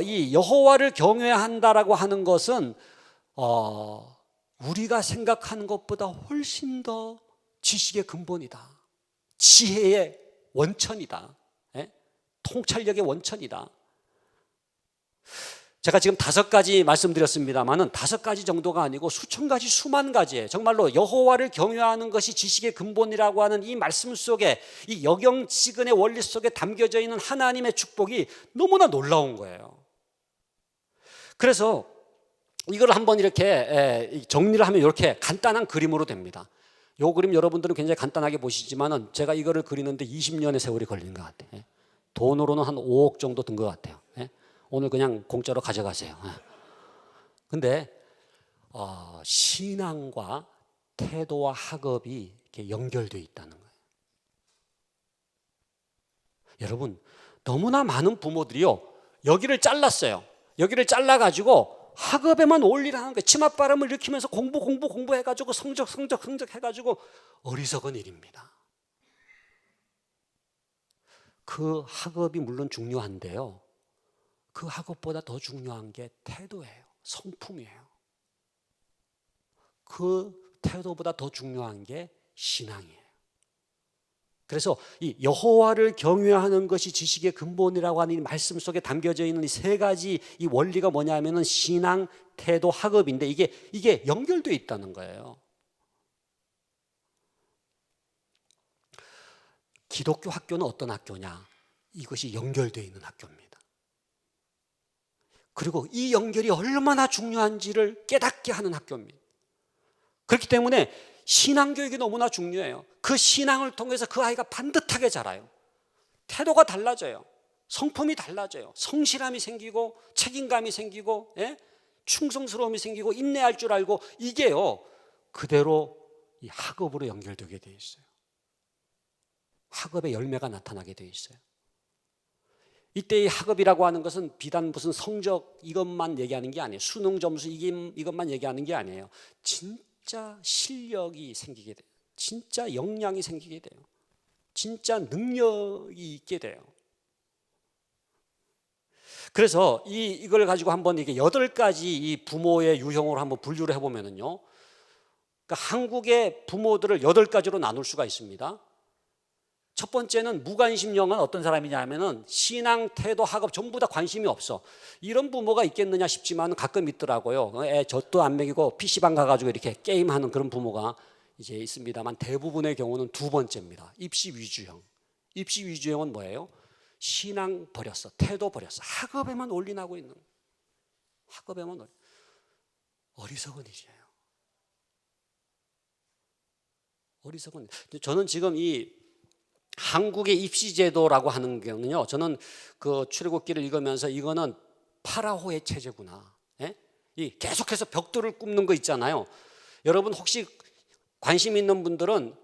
이 여호와를 경외한다라고 하는 것은 우리가 생각하는 것보다 훨씬 더 지식의 근본이다, 지혜의 원천이다, 통찰력의 원천이다. 제가 지금 5가지 말씀드렸습니다만은 5가지 정도가 아니고 수천 가지, 수만 가지예요. 정말로 여호와를 경외하는 것이 지식의 근본이라고 하는 이 말씀 속에, 이 역영지근의 원리 속에 담겨져 있는 하나님의 축복이 너무나 놀라운 거예요. 그래서 이걸 한번 이렇게 정리를 하면 이렇게 간단한 그림으로 됩니다. 이 그림 여러분들은 굉장히 간단하게 보시지만은 제가 이거를 그리는데 20년의 세월이 걸린 것 같아요. 돈으로는 한 5억 정도 든 것 같아요. 오늘 그냥 공짜로 가져가세요. 근데 신앙과 태도와 학업이 이렇게 연결되어 있다는 거예요. 여러분, 너무나 많은 부모들이요, 여기를 잘랐어요. 여기를 잘라가지고 학업에만 올리라는 거예요. 치맛바람을 일으키면서 공부 해가지고 성적 해가지고 어리석은 일입니다. 그 학업이 물론 중요한데요. 그 학업보다 더 중요한 게 태도예요. 성품이에요. 그 태도보다 더 중요한 게 신앙이에요. 그래서 이 여호와를 경외하는 것이 지식의 근본이라고 하는 이 말씀 속에 담겨져 있는 이 세 가지 이 원리가 뭐냐면은 신앙, 태도, 학업인데 이게 연결되어 있다는 거예요. 기독교 학교는 어떤 학교냐? 이것이 연결되어 있는 학교입니다. 그리고 이 연결이 얼마나 중요한지를 깨닫게 하는 학교입니다. 그렇기 때문에 신앙교육이 너무나 중요해요. 그 신앙을 통해서 그 아이가 반듯하게 자라요. 태도가 달라져요. 성품이 달라져요. 성실함이 생기고 책임감이 생기고 충성스러움이 생기고 인내할 줄 알고 이게요 그대로 이 학업으로 연결되게 돼 있어요. 학업의 열매가 나타나게 돼 있어요. 이때 이 학업이라고 하는 것은 비단 무슨 성적 이것만 얘기하는 게 아니에요. 수능 점수 이것만 얘기하는 게 아니에요. 진짜 실력이 생기게 돼요. 진짜 역량이 생기게 돼요. 진짜 능력이 있게 돼요. 그래서 이걸 가지고 한번 이게 8가지 이 부모의 유형으로 한번 분류를 해보면은요. 그러니까 한국의 부모들을 8가지로 나눌 수가 있습니다. 첫 번째는 무관심형은 어떤 사람이냐 하면은 신앙, 태도, 학업 전부 다 관심이 없어. 이런 부모가 있겠느냐 싶지만 가끔 있더라고요. 애 젖도 안 먹이고 PC방 가가지고 이렇게 게임하는 그런 부모가 이제 있습니다만 대부분의 경우는 두 번째입니다. 입시 위주형. 입시 위주형은 뭐예요? 신앙 버렸어. 태도 버렸어. 학업에만 올인하고 있는. 학업에만 어리석은 일이에요. 어리석은 일. 저는 지금 이 한국의 입시제도라고 하는 경우는요, 저는 그 출애굽기를 읽으면서 이거는 파라오의 체제구나. 이 계속해서 벽돌을 굽는 거 있잖아요. 여러분 혹시 관심 있는 분들은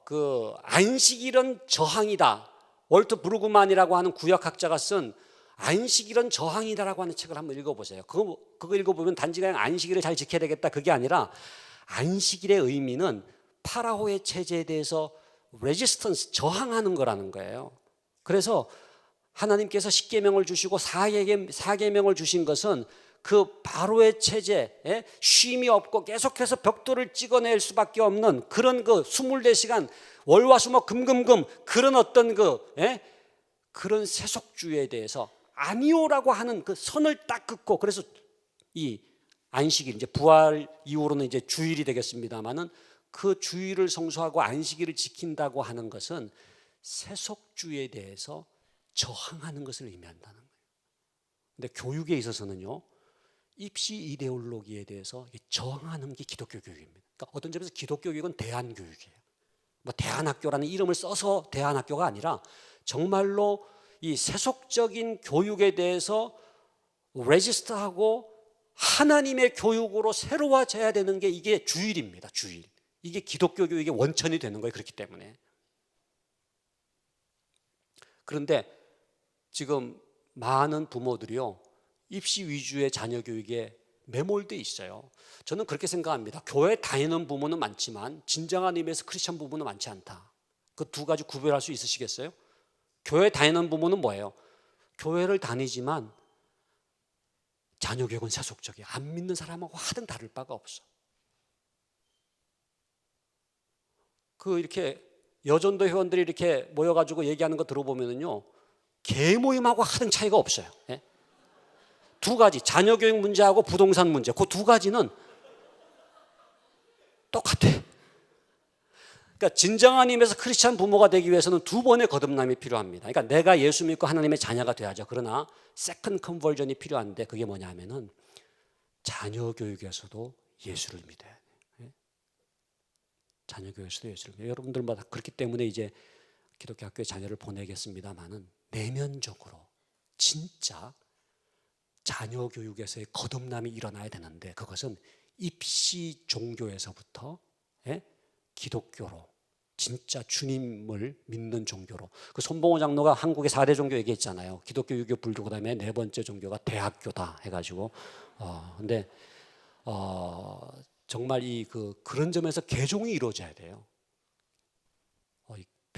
그 안식일은 저항이다. 월트 브루그만이라고 하는 구역학자가 쓴 안식일은 저항이다라고 하는 책을 한번 읽어보세요. 그거 읽어보면 단지 그냥 안식일을 잘 지켜야 되겠다 그게 아니라 안식일의 의미는 파라오의 체제에 대해서 레지스턴스, 저항하는 거라는 거예요. 그래서 하나님께서 십계명을 주시고 사계명을 주신 것은 그 바로의 체제에 쉼이 없고 계속해서 벽돌을 찍어낼 수밖에 없는 그런 그 24시간 월화수목 금금금 그런 어떤 그런 세속주의에 대해서 아니오라고 하는 그 선을 딱 긋고, 그래서 이 안식일 이제 부활 이후로는 이제 주일이 되겠습니다만은 그 주일을 성수하고 안식일을 지킨다고 하는 것은 세속주의에 대해서 저항하는 것을 의미한다는 거예요. 근데 교육에 있어서는요, 입시 이데올로기에 대해서 저항하는 게 기독교 교육입니다. 그러니까 어떤 점에서 기독교 교육은 대안교육이에요. 뭐 대안학교라는 이름을 써서 대안학교가 아니라 정말로 이 세속적인 교육에 대해서 레지스트하고 하나님의 교육으로 새로워져야 되는 게 이게 주일입니다. 주일. 이게 기독교 교육의 원천이 되는 거예요. 그렇기 때문에. 그런데 지금 많은 부모들이요, 입시 위주의 자녀 교육에 매몰돼 있어요. 저는 그렇게 생각합니다. 교회 다니는 부모는 많지만 진정한 의미에서 크리스천 부모는 많지 않다. 그 두 가지 구별할 수 있으시겠어요? 교회 다니는 부모는 뭐예요? 교회를 다니지만 자녀 교육은 세속적이야. 안 믿는 사람하고 하등 다를 바가 없어. 이렇게 여전도 회원들이 이렇게 모여가지고 얘기하는 거 들어보면은요, 개모임하고 하등 차이가 없어요. 두 가지, 자녀 교육 문제하고 부동산 문제, 그 두 가지는 똑같아. 그러니까 진정한 의미에서 크리스찬 부모가 되기 위해서는 두 번의 거듭남이 필요합니다. 그러니까 내가 예수 믿고 하나님의 자녀가 돼야죠. 그러나 세컨 컨버전이 필요한데 그게 뭐냐 하면은 자녀 교육에서도 예수를 믿어야 돼요. 자녀 교육에서도 예수를 믿어요. 여러분들마다 그렇기 때문에 이제 기독교 학교에 자녀를 보내겠습니다만은 내면적으로 진짜 자녀 교육에서의 거듭남이 일어나야 되는데 그것은 입시 종교에서부터 기독교로 진짜 주님을 믿는 종교로. 그 손봉호 장로가 한국의 4대 종교 얘기했잖아요. 기독교, 유교, 불교, 그다음에 네 번째 종교가 대학교다 해가지고. 근데 정말 그런 점에서 개종이 이루어져야 돼요.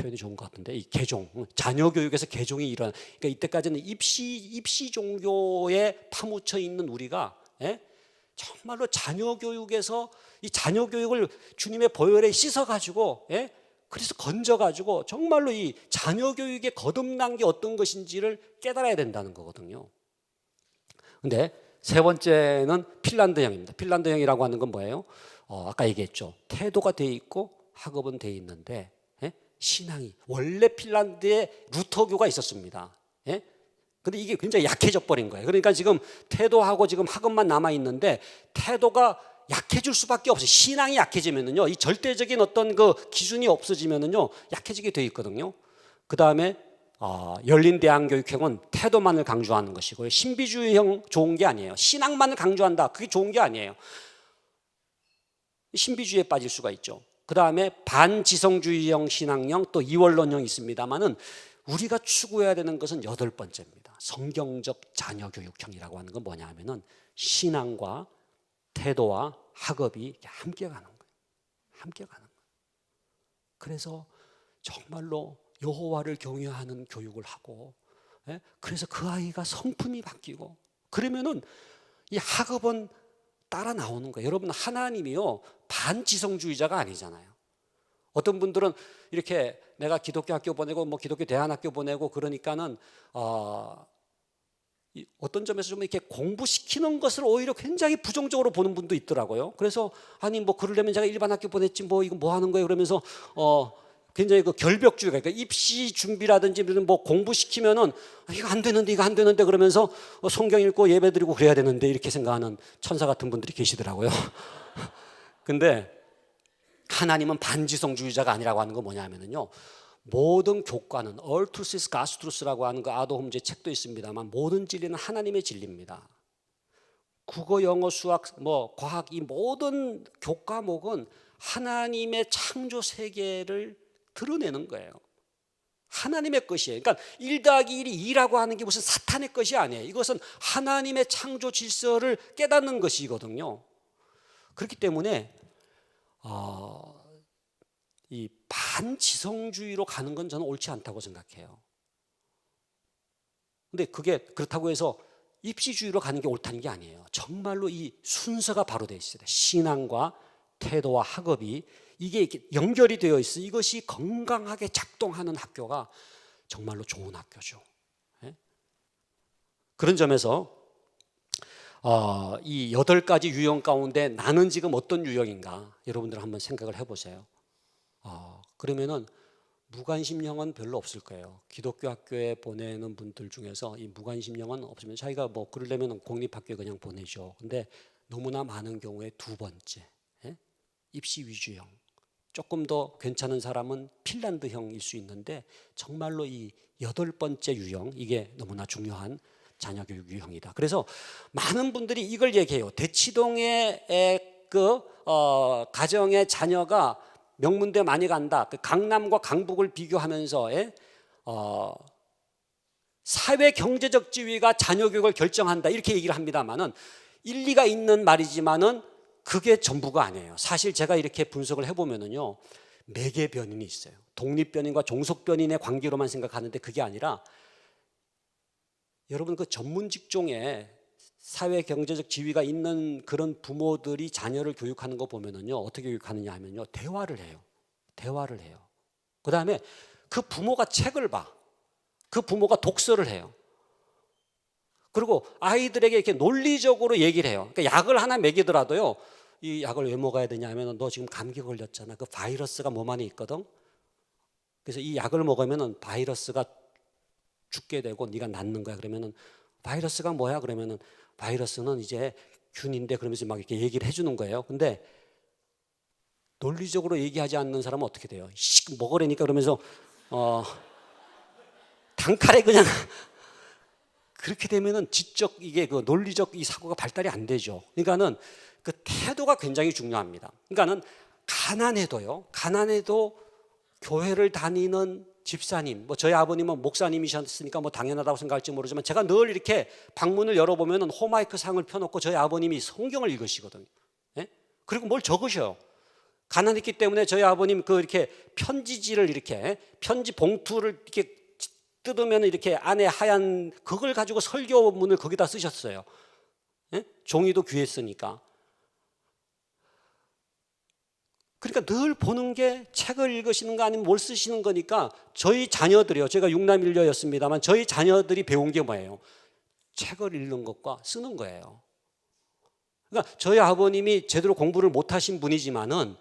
표현이 좋은 것 같은데, 이 개종, 자녀 교육에서 개종이 일어나. 그러니까 이때까지는 입시 종교에 파묻혀 있는 우리가, 예? 정말로 자녀 교육에서 이 자녀 교육을 주님의 보혈에 씻어가지고, 예? 그래서 건져가지고 정말로 이 자녀 교육에 거듭난 게 어떤 것인지를 깨달아야 된다는 거거든요. 근데 세 번째는 핀란드형입니다. 핀란드형이라고 하는 건 뭐예요? 아까 얘기했죠. 태도가 돼 있고 학업은 돼 있는데, 예? 신앙이 원래 핀란드에 루터교가 있었습니다. 예? 근데 이게 굉장히 약해져 버린 거예요. 그러니까 지금 태도하고 지금 학업만 남아 있는데 태도가 약해질 수밖에 없어요. 신앙이 약해지면은요, 이 절대적인 어떤 그 기준이 없어지면은요, 약해지게 돼 있거든요. 그 다음에 열린 대안교육형은 태도만을 강조하는 것이고요. 신비주의형 좋은 게 아니에요. 신앙만을 강조한다. 그게 좋은 게 아니에요. 신비주의에 빠질 수가 있죠. 그 다음에 반지성주의형 신앙형, 또 이원론형이 있습니다만은 우리가 추구해야 되는 것은 8번째입니다. 성경적 자녀교육형이라고 하는 건 뭐냐 하면은 신앙과 태도와 학업이 함께 가는 거예요. 함께 가는 거예요. 그래서 정말로 여호와를 경외하는 교육을 하고, 예? 그래서 그 아이가 성품이 바뀌고, 그러면은 이 학업은 따라 나오는 거예요. 여러분, 하나님이요 반지성주의자가 아니잖아요. 어떤 분들은 이렇게 내가 기독교 학교 보내고 뭐 기독교 대안학교 보내고 그러니까는 어떤 점에서 좀 이렇게 공부시키는 것을 오히려 굉장히 부정적으로 보는 분도 있더라고요. 그래서 아니 뭐 그러려면 제가 일반 학교 보냈지 뭐 이거 뭐 하는 거예요? 그러면서 굉장히 그 결벽주의가, 그러니까 입시 준비라든지 뭐 공부시키면은 이거 안 되는데 이거 안 되는데 그러면서 성경 읽고 예배드리고 그래야 되는데 이렇게 생각하는 천사 같은 분들이 계시더라고요. 근데 하나님은 반지성주의자가 아니라고 하는 건 뭐냐 하면요, 모든 교과는 all truth is God's truth라고 하는 그 아도 홈즈의 책도 있습니다만 모든 진리는 하나님의 진리입니다. 국어, 영어, 수학, 뭐 과학, 이 모든 교과목은 하나님의 창조 세계를 드러내는 거예요. 하나님의 것이에요. 그러니까 1 더하기 1이 2라고 하는 게 무슨 사탄의 것이 아니에요. 이것은 하나님의 창조 질서를 깨닫는 것이거든요. 그렇기 때문에 이 반지성주의로 가는 건 저는 옳지 않다고 생각해요. 근데 그게 그렇다고 해서 입시주의로 가는 게 옳다는 게 아니에요. 정말로 이 순서가 바로 되어 있어야 돼요. 신앙과 태도와 학업이 이게 이렇게 연결이 되어 있어. 이것이 건강하게 작동하는 학교가 정말로 좋은 학교죠. 예? 그런 점에서 이 8가지 유형 가운데 나는 지금 어떤 유형인가 여러분들 한번 생각을 해보세요. 그러면은 무관심형은 별로 없을 거예요. 기독교 학교에 보내는 분들 중에서 이 무관심형은 없으면 자기가 뭐 그러려면 공립학교에 그냥 보내죠. 근데 너무나 많은 경우에 2번째, 예? 입시 위주형. 조금 더 괜찮은 사람은 핀란드형일 수 있는데 정말로 이 8번째 유형, 이게 너무나 중요한 자녀교육 유형이다. 그래서 많은 분들이 이걸 얘기해요. 대치동의 가정의 자녀가 명문대 많이 간다. 그 강남과 강북을 비교하면서 사회 경제적 지위가 자녀 교육을 결정한다 이렇게 얘기를 합니다만은 일리가 있는 말이지만은 그게 전부가 아니에요. 사실 제가 이렇게 분석을 해보면은요, 매개 변인이 있어요. 독립 변인과 종속 변인의 관계로만 생각하는데 그게 아니라 여러분 그 전문 직종에 사회 경제적 지위가 있는 그런 부모들이 자녀를 교육하는 거 보면은요, 어떻게 교육하느냐 하면요, 대화를 해요. 대화를 해요. 그 다음에 그 부모가 책을 봐. 그 부모가 독서를 해요. 그리고 아이들에게 이렇게 논리적으로 얘기를 해요. 그러니까 약을 하나 먹이더라도요, 이 약을 왜 먹어야 되냐 하면 너 지금 감기 걸렸잖아. 그 바이러스가 몸 안에 있거든. 그래서 이 약을 먹으면은 바이러스가 죽게 되고 네가 낫는 거야. 그러면은 바이러스가 뭐야? 그러면은 바이러스는 이제 균인데, 그러면서 막 이렇게 얘기를 해주는 거예요. 근데 논리적으로 얘기하지 않는 사람은 어떻게 돼요? 먹으라니까 그러면서 단칼에 그냥 그렇게 되면은 지적 이게 그 논리적 이 사고가 발달이 안 되죠. 그러니까는 그 태도가 굉장히 중요합니다. 그러니까는 가난해도 교회를 다니는 집사님, 뭐 저희 아버님은 목사님이셨으니까 뭐 당연하다고 생각할지 모르지만 제가 늘 이렇게 방문을 열어보면은 홈마이크 상을 펴놓고 저희 아버님이 성경을 읽으시거든요. 예? 그리고 뭘 적으셔요. 가난했기 때문에 저희 아버님 그 이렇게 편지지를 이렇게 편지 봉투를 이렇게 뜯으면 이렇게 안에 하얀 그걸 가지고 설교문을 거기다 쓰셨어요. 예? 종이도 귀했으니까. 그러니까 늘 보는 게 책을 읽으시는 거 아니면 뭘 쓰시는 거니까 저희 자녀들이요. 제가 육남일녀였습니다만 저희 자녀들이 배운 게 뭐예요? 책을 읽는 것과 쓰는 거예요. 그러니까 저희 아버님이 제대로 공부를 못하신 분이지만은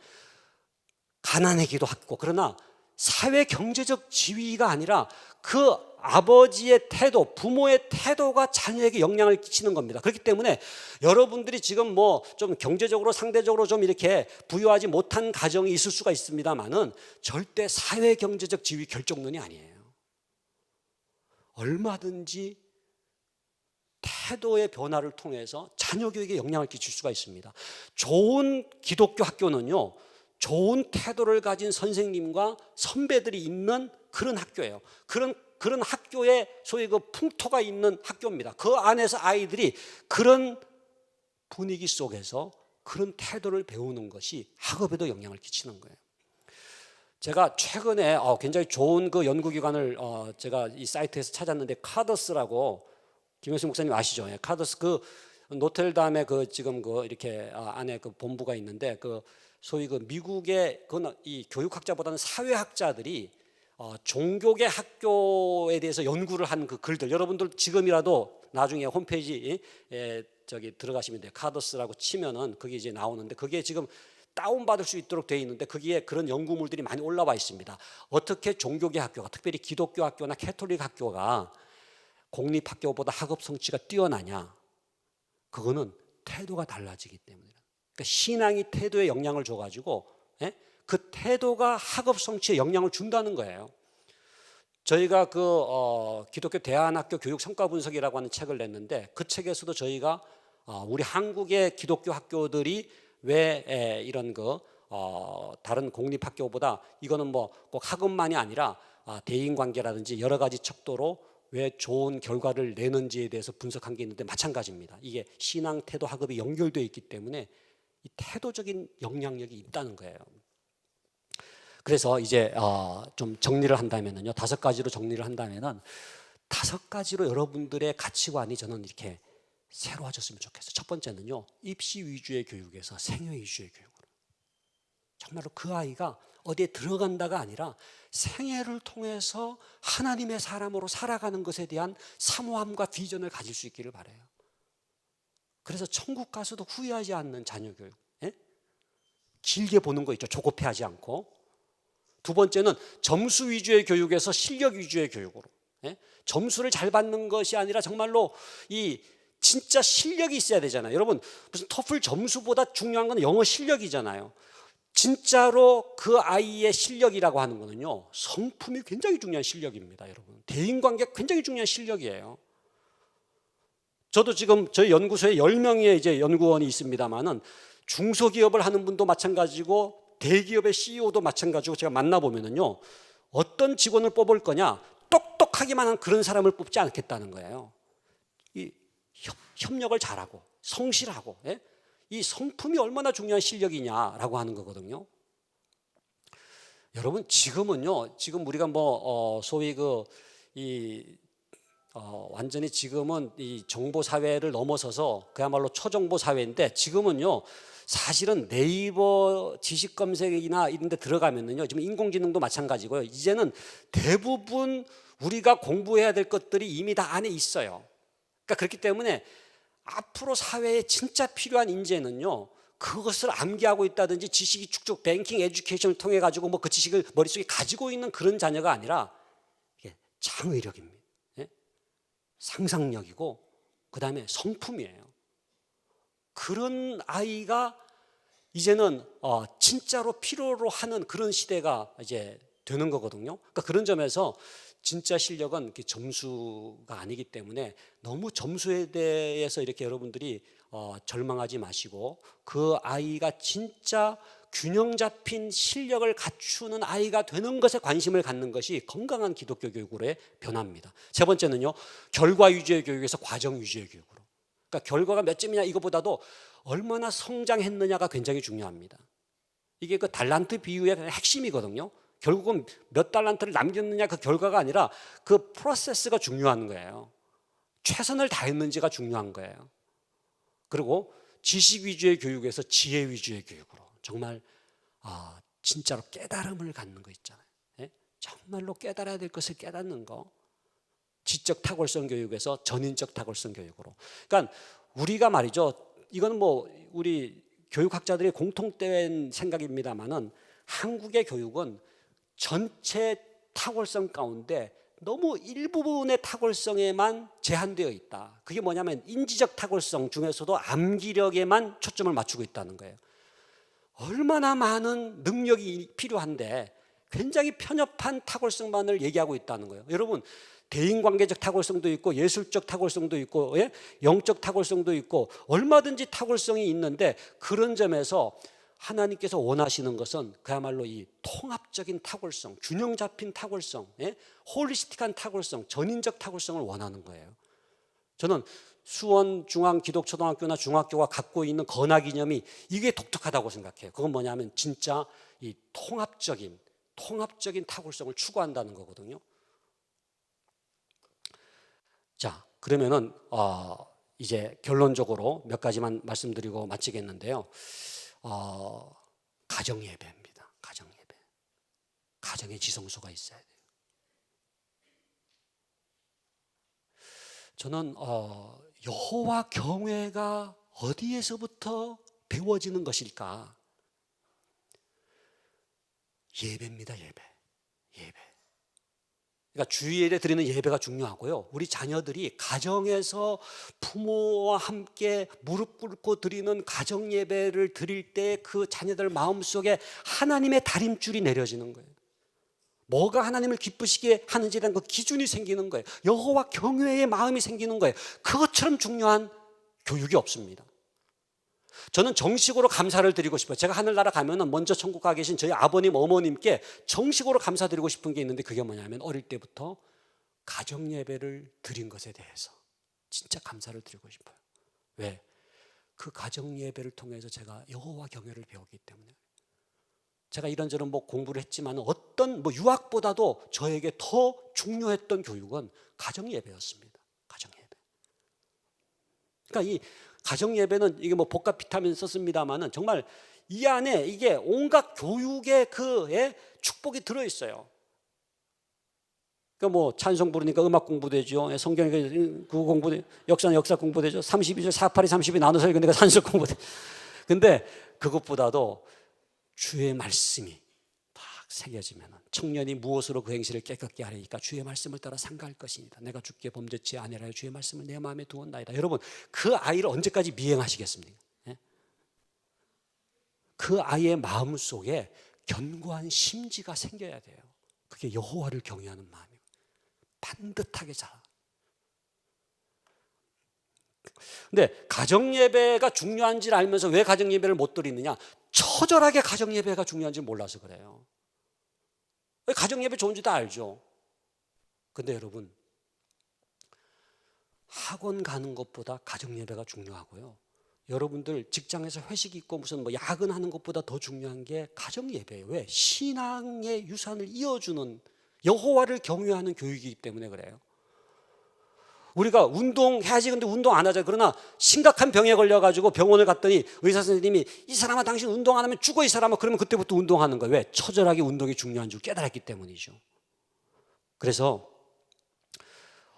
가난하기도 했고, 그러나 사회 경제적 지위가 아니라 그 아버지의 태도, 부모의 태도가 자녀에게 영향을 끼치는 겁니다. 그렇기 때문에 여러분들이 지금 뭐 좀 경제적으로 상대적으로 좀 이렇게 부유하지 못한 가정이 있을 수가 있습니다만은 절대 사회 경제적 지위 결정론이 아니에요. 얼마든지 태도의 변화를 통해서 자녀 교육에 영향을 끼칠 수가 있습니다. 좋은 기독교 학교는요, 좋은 태도를 가진 선생님과 선배들이 있는 그런 학교예요. 그런 학교에 소위 그 풍토가 있는 학교입니다. 그 안에서 아이들이 그런 분위기 속에서 그런 태도를 배우는 것이 학업에도 영향을 끼치는 거예요. 제가 최근에 굉장히 좋은 그 연구기관을 제가 이 사이트에서 찾았는데, 카더스라고, 김영수 목사님 아시죠? 예, 카더스 그 노텔담에 그 지금 그 이렇게 안에 그 본부가 있는데, 그 소위 그 미국의 이 교육학자보다는 사회학자들이 종교계 학교에 대해서 연구를 한 그 글들, 여러분들 지금이라도 나중에 홈페이지에 저기 들어가시면 돼요. 카더스라고 치면은 그게 이제 나오는데, 그게 지금 다운받을 수 있도록 되어 있는데 거기에 그런 연구물들이 많이 올라와 있습니다. 어떻게 종교계 학교가, 특별히 기독교 학교나 캐톨릭 학교가 공립학교보다 학업 성취가 뛰어나냐? 그거는 태도가 달라지기 때문에. 그러니까 신앙이 태도에 영향을 줘가지고 그 태도가 학업 성취에 영향을 준다는 거예요. 저희가 그 기독교 대안학교 교육 성과 분석이라고 하는 책을 냈는데, 그 책에서도 저희가 우리 한국의 기독교 학교들이 왜 이런 다른 공립학교보다, 이거는 뭐 꼭 학업만이 아니라 대인관계라든지 여러 가지 척도로 왜 좋은 결과를 내는지에 대해서 분석한 게 있는데, 마찬가지입니다. 이게 신앙, 태도, 학업이 연결되어 있기 때문에 이 태도적인 영향력이 있다는 거예요. 그래서 이제 좀 정리를 한다면은요, 5가지로 정리를 한다면은 5가지로 여러분들의 가치관이 저는 이렇게 새로워졌으면 좋겠어요. 첫 번째는요, 입시 위주의 교육에서 생애 위주의 교육으로. 정말로 그 아이가 어디에 들어간다가 아니라 생애를 통해서 하나님의 사람으로 살아가는 것에 대한 사모함과 비전을 가질 수 있기를 바라요. 그래서 천국 가서도 후회하지 않는 자녀 교육, 길게 보는 거 있죠. 조급해하지 않고. 두 번째는 점수 위주의 교육에서 실력 위주의 교육으로. 점수를 잘 받는 것이 아니라 정말로 이 진짜 실력이 있어야 되잖아요. 여러분, 무슨 토플 점수보다 중요한 건 영어 실력이잖아요. 진짜로 그 아이의 실력이라고 하는 거는요, 성품이 굉장히 중요한 실력입니다. 여러분, 대인관계 굉장히 중요한 실력이에요. 저도 지금 저희 연구소에 10명의 이제 연구원이 있습니다만은, 중소기업을 하는 분도 마찬가지고 대기업의 CEO도 마찬가지고 제가 만나보면은요, 어떤 직원을 뽑을 거냐, 똑똑하기만 한 그런 사람을 뽑지 않겠다는 거예요. 이 협력을 잘하고 성실하고, 이 성품이 얼마나 중요한 실력이냐라고 하는 거거든요. 여러분, 지금은요, 지금 우리가 뭐 소위 완전히 지금은 이 정보 사회를 넘어서서 그야말로 초정보 사회인데, 지금은요 사실은 네이버 지식 검색이나 이런 데 들어가면은요, 지금 인공지능도 마찬가지고요, 이제는 대부분 우리가 공부해야 될 것들이 이미 다 안에 있어요. 그러니까 그렇기 때문에 앞으로 사회에 진짜 필요한 인재는요, 그것을 암기하고 있다든지 지식이 축적, 뱅킹, 에듀케이션을 통해 가지고 뭐 그 지식을 머릿속에 가지고 있는 그런 자녀가 아니라 이게 창의력입니다. 상상력이고 그 다음에 성품이에요. 그런 아이가 이제는 진짜로 필요로 하는 그런 시대가 이제 되는 거거든요. 그러니까 그런 점에서 진짜 실력은 점수가 아니기 때문에 너무 점수에 대해서 이렇게 여러분들이 절망하지 마시고, 그 아이가 진짜 균형 잡힌 실력을 갖추는 아이가 되는 것에 관심을 갖는 것이 건강한 기독교 교육으로의 변화입니다. 세 번째는요, 결과 위주의 교육에서 과정 위주의 교육으로. 그러니까 결과가 몇 점이냐 이거보다도 얼마나 성장했느냐가 굉장히 중요합니다. 이게 그 달란트 비유의 핵심이거든요. 결국은 몇 달란트를 남겼느냐 그 결과가 아니라 그 프로세스가 중요한 거예요. 최선을 다했는지가 중요한 거예요. 그리고 지식 위주의 교육에서 지혜 위주의 교육으로 정말 진짜로 깨달음을 갖는 거 있잖아요. 예? 정말로 깨달아야 될 것을 깨닫는 거. 지적 탁월성 교육에서 전인적 탁월성 교육으로. 그러니까 우리가 말이죠. 이건 뭐 우리 교육학자들의 공통된 생각입니다만은 한국의 교육은 전체 탁월성 가운데 너무 일부분의 탁월성에만 제한되어 있다. 그게 뭐냐면 인지적 탁월성 중에서도 암기력에만 초점을 맞추고 있다는 거예요. 얼마나 많은 능력이 필요한데 굉장히 편협한 탁월성만을 얘기하고 있다는 거예요. 여러분, 대인관계적 탁월성도 있고 예술적 탁월성도 있고 영적 탁월성도 있고 얼마든지 탁월성이 있는데 그런 점에서 하나님께서 원하시는 것은 그야말로 이 통합적인 탁월성, 균형 잡힌 탁월성, 홀리스틱한 탁월성, 전인적 탁월성을 원하는 거예요. 저는 수원 중앙기독초등학교나 중학교가 갖고 있는 건화기념이 이게 독특하다고 생각해요. 그건 뭐냐면 진짜 이 통합적인 탁월성을 추구한다는 거거든요. 자, 그러면은 이제 결론적으로 몇 가지만 말씀드리고 마치겠는데요. 가정 예배입니다. 가정 예배. 가정에 지성소가 있어야 돼요. 저는 여호와 경외가 어디에서부터 배워지는 것일까? 예배입니다. 예배. 그러니까 주일에 드리는 예배가 중요하고요. 우리 자녀들이 가정에서 부모와 함께 무릎 꿇고 드리는 가정 예배를 드릴 때 그 자녀들 마음속에 하나님의 다림줄이 내려지는 거예요. 뭐가 하나님을 기쁘시게 하는지에 대한 그 기준이 생기는 거예요. 여호와 경외의 마음이 생기는 거예요. 그것처럼 중요한 교육이 없습니다. 저는 정식으로 감사를 드리고 싶어요. 제가 하늘나라 가면은 먼저 천국 가 계신 저희 아버님, 어머님께 정식으로 감사드리고 싶은 게 있는데 그게 뭐냐면 어릴 때부터 가정 예배를 드린 것에 대해서 진짜 감사를 드리고 싶어요. 왜? 그 가정 예배를 통해서 제가 여호와 경외를 배웠기 때문에. 제가 이런저런 뭐 공부를 했지만 어떤 뭐 유학보다도 저에게 더 중요했던 교육은 가정 예배였습니다. 가정 예배. 그러니까 이 가정 예배는 이게 뭐 복합 비타민 썼습니다만은 정말 이 안에 이게 온갖 교육의 축복이 들어 있어요. 그러니까 뭐 찬송 부르니까 음악 공부되죠. 성경에 그 공부, 역사는 역사 공부되죠. 32절 48이 30이 나눠서 읽으니까 산수 공부돼. 근데 그것보다도 주의 말씀이 딱 새겨지면 청년이 무엇으로 그 행실을 깨끗게 하리니까 주의 말씀을 따라 상가할 것이니다. 내가 주께 범죄치 아니하여 주의 말씀을 내 마음에 두었나이다. 여러분, 그 아이를 언제까지 미행하시겠습니까? 그 아이의 마음 속에 견고한 심지가 생겨야 돼요. 그게 여호와를 경외하는 마음이에요. 반듯하게 자라. 근데 가정 예배가 중요한지를 알면서 왜 가정 예배를 못 드리느냐? 처절하게 가정 예배가 중요한지 몰라서 그래요. 가정 예배 좋은지 다 알죠. 근데 여러분, 학원 가는 것보다 가정 예배가 중요하고요. 여러분들 직장에서 회식 있고 무슨 뭐 야근하는 것보다 더 중요한 게 가정 예배예요. 왜? 신앙의 유산을 이어주는 여호와를 경외하는 교육이기 때문에 그래요. 우리가 운동해야지 근데 운동 안 하자. 그러나 심각한 병에 걸려가지고 병원을 갔더니 의사 선생님이 이 사람아 당신 운동 안 하면 죽어 이 사람아. 그러면 그때부터 운동하는 거예요. 왜? 처절하게 운동이 중요한 줄 깨달았기 때문이죠. 그래서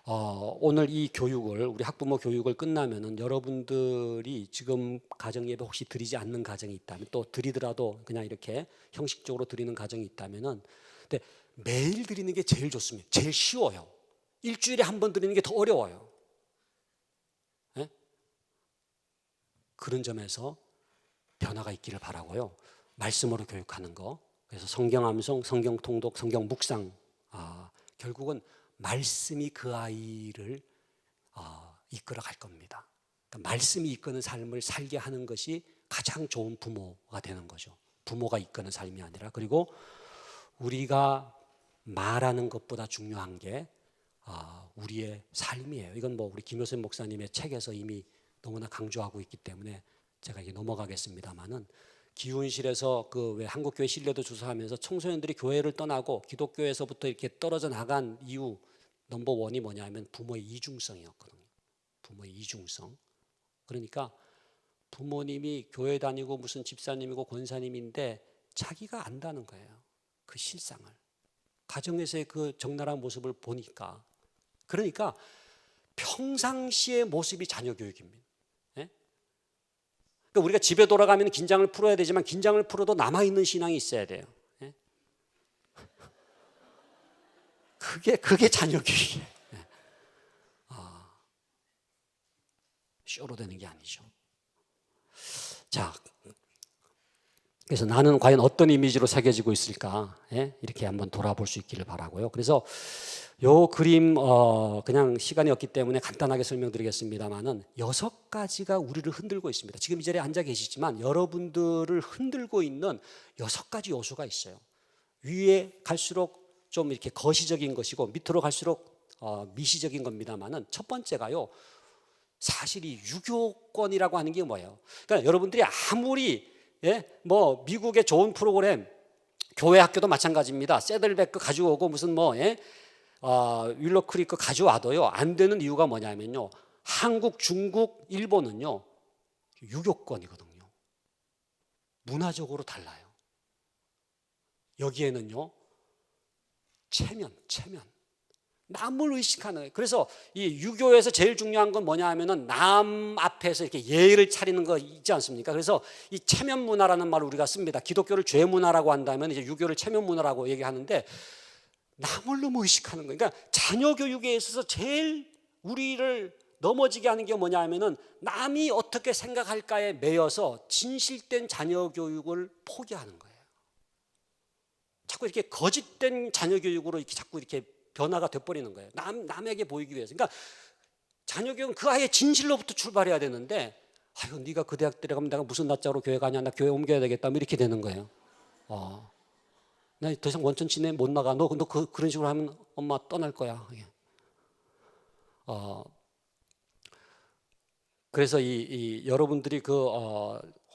오늘 이 교육을 우리 학부모 교육을 끝나면은 여러분들이 지금 가정 예배 혹시 드리지 않는 가정이 있다면 또 드리더라도 그냥 이렇게 형식적으로 드리는 가정이 있다면은 근데 매일 드리는 게 제일 좋습니다. 제일 쉬워요. 일주일에 한 번 드리는 게 더 어려워요. 네? 그런 점에서 변화가 있기를 바라고요. 말씀으로 교육하는 거. 그래서 성경 암송, 성경 통독, 성경 묵상. 결국은 말씀이 그 아이를 이끌어 갈 겁니다. 그러니까 말씀이 이끄는 삶을 살게 하는 것이 가장 좋은 부모가 되는 거죠. 부모가 이끄는 삶이 아니라. 그리고 우리가 말하는 것보다 중요한 게 우리의 삶이에요. 이건 뭐 우리 김효선 목사님의 책에서 이미 너무나 강조하고 있기 때문에 제가 이게 넘어가겠습니다만은 기훈실에서 그 왜 한국교회 신뢰도 조사하면서 청소년들이 교회를 떠나고 기독교에서부터 이렇게 떨어져 나간 이유 넘버 원이 뭐냐면 부모의 이중성이었거든요. 부모의 이중성. 그러니까 부모님이 교회 다니고 무슨 집사님이고 권사님인데 자기가 안다는 거예요. 그 실상을. 가정에서의 그 적나라한 모습을 보니까. 그러니까 평상시의 모습이 자녀 교육입니다. 예? 그러니까 우리가 집에 돌아가면 긴장을 풀어야 되지만 긴장을 풀어도 남아있는 신앙이 있어야 돼요. 예? 그게 자녀 교육이에요. 예. 쇼로 되는 게 아니죠. 자, 그래서 나는 과연 어떤 이미지로 새겨지고 있을까? 예? 이렇게 한번 돌아볼 수 있기를 바라고요. 그래서 요 그림 그냥 시간이 없기 때문에 간단하게 설명드리겠습니다만은 6가지가 우리를 흔들고 있습니다. 지금 이 자리에 앉아 계시지만 여러분들을 흔들고 있는 6가지 요소가 있어요. 위에 갈수록 좀 이렇게 거시적인 것이고 밑으로 갈수록 미시적인 겁니다만은 첫 번째가요. 사실 이 유교권이라고 하는 게 뭐예요? 그러니까 여러분들이 아무리 뭐 미국의 좋은 프로그램, 교회 학교도 마찬가지입니다. 새들베크 가져오고 무슨 윌러 크리크 가져와도요 안 되는 이유가 뭐냐면요, 한국, 중국, 일본은요 유교권이거든요. 문화적으로 달라요. 여기에는요 체면 남을 의식하는 거예요. 그래서 이 유교에서 제일 중요한 건 뭐냐 하면은 남 앞에서 이렇게 예의를 차리는 거 있지 않습니까? 그래서 이 체면 문화라는 말을 우리가 씁니다. 기독교를 죄 문화라고 한다면 이제 유교를 체면 문화라고 얘기하는데 남을 너무 의식하는 거예요. 그러니까 자녀 교육에 있어서 제일 우리를 넘어지게 하는 게 뭐냐 하면은 남이 어떻게 생각할까에 매여서 진실된 자녀 교육을 포기하는 거예요. 자꾸 이렇게 거짓된 자녀 교육으로 이렇게 자꾸 이렇게 변화가 돼버리는 거예요. 남에게 보이기 위해서. 그러니까 자녀 교육은 그 아이의 진실로부터 출발해야 되는데, 아유 네가 그 대학 들어가면 내가 무슨 낯자로 교회 가냐, 나 교회 옮겨야 되겠다, 뭐 이렇게 되는 거예요. 나 더 이상 원천 진해 못 나가. 너 그런 식으로 하면 엄마 떠날 거야. 그래서 여러분들이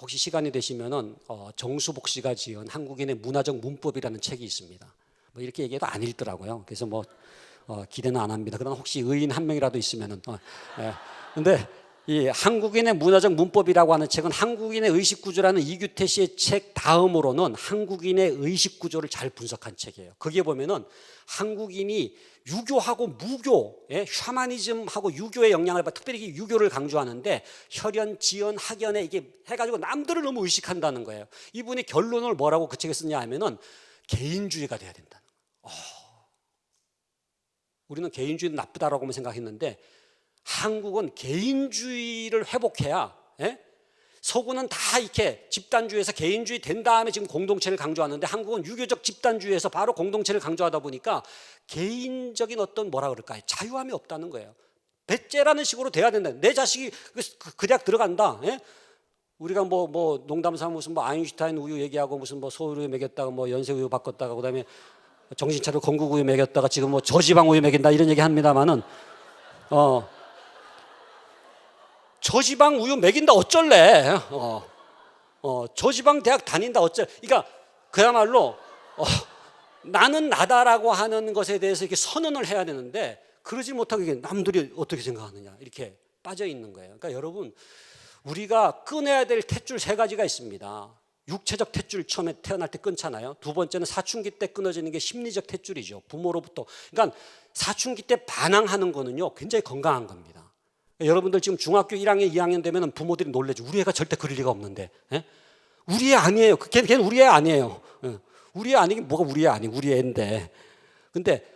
혹시 시간이 되시면은 정수복 씨가 지은 한국인의 문화적 문법이라는 책이 있습니다. 뭐 이렇게 얘기해도 안 읽더라고요. 그래서 뭐 기대는 안 합니다. 그러나 혹시 의인 한 명이라도 있으면은 근데 이 한국인의 문화적 문법이라고 하는 책은 한국인의 의식구조라는 이규태 씨의 책 다음으로는 한국인의 의식구조를 잘 분석한 책이에요. 거기에 보면은 한국인이 유교하고 무교, 샤머니즘하고 유교의 영향을 받아, 특별히 유교를 강조하는데 혈연, 지연, 학연에 이게 해가지고 남들을 너무 의식한다는 거예요. 이분이 결론을 뭐라고 그 책에 썼냐 하면은 개인주의가 돼야 된다는 거예요. 우리는 개인주의는 나쁘다라고만 생각했는데 한국은 개인주의를 회복해야, 서구는 다 이렇게 집단주의에서 개인주의 된 다음에 지금 공동체를 강조하는데 한국은 유교적 집단주의에서 바로 공동체를 강조하다 보니까 개인적인 어떤 뭐라 그럴까요? 자유함이 없다는 거예요. 배째라는 식으로 돼야 된다. 내 자식이 그 대학 들어간다. 우리가 뭐 농담삼아 무슨 뭐 아인슈타인 우유 얘기하고 무슨 뭐 소우유 먹였다가 뭐 연세 우유 바꿨다가 그다음에 정신 차리고 건국 우유 먹였다가 지금 뭐 저지방 우유 먹인다 이런 얘기 합니다만은 저지방 우유 먹인다 어쩔래? 저지방 대학 다닌다 어쩔? 그러니까 그야말로 나는 나다라고 하는 것에 대해서 이렇게 선언을 해야 되는데 그러지 못하고 이게 남들이 어떻게 생각하느냐 이렇게 빠져 있는 거예요. 그러니까 여러분 우리가 끊어야 될 탯줄 3가지가 있습니다. 육체적 탯줄 처음에 태어날 때 끊잖아요. 두 번째는 사춘기 때 끊어지는 게 심리적 탯줄이죠. 부모로부터. 그러니까 사춘기 때 반항하는 거는요 굉장히 건강한 겁니다. 여러분들 지금 중학교 1학년, 2학년 되면 부모들이 놀래죠. 우리 애가 절대 그럴 리가 없는데. 우리 애 아니에요. 걔는 우리 애 아니에요. 우리 애 아니긴 뭐가 우리 애 아니, 우리 애인데. 근데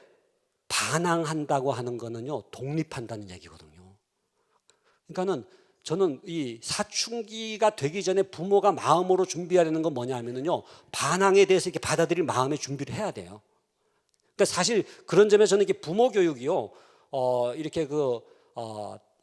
반항한다고 하는 거는요 독립한다는 얘기거든요. 그러니까는 저는 이 사춘기가 되기 전에 부모가 마음으로 준비해야 되는 건 뭐냐 하면은요 반항에 대해서 이렇게 받아들일 마음의 준비를 해야 돼요. 그러니까 사실 그런 점에서 저는 이게 부모 교육이요 이렇게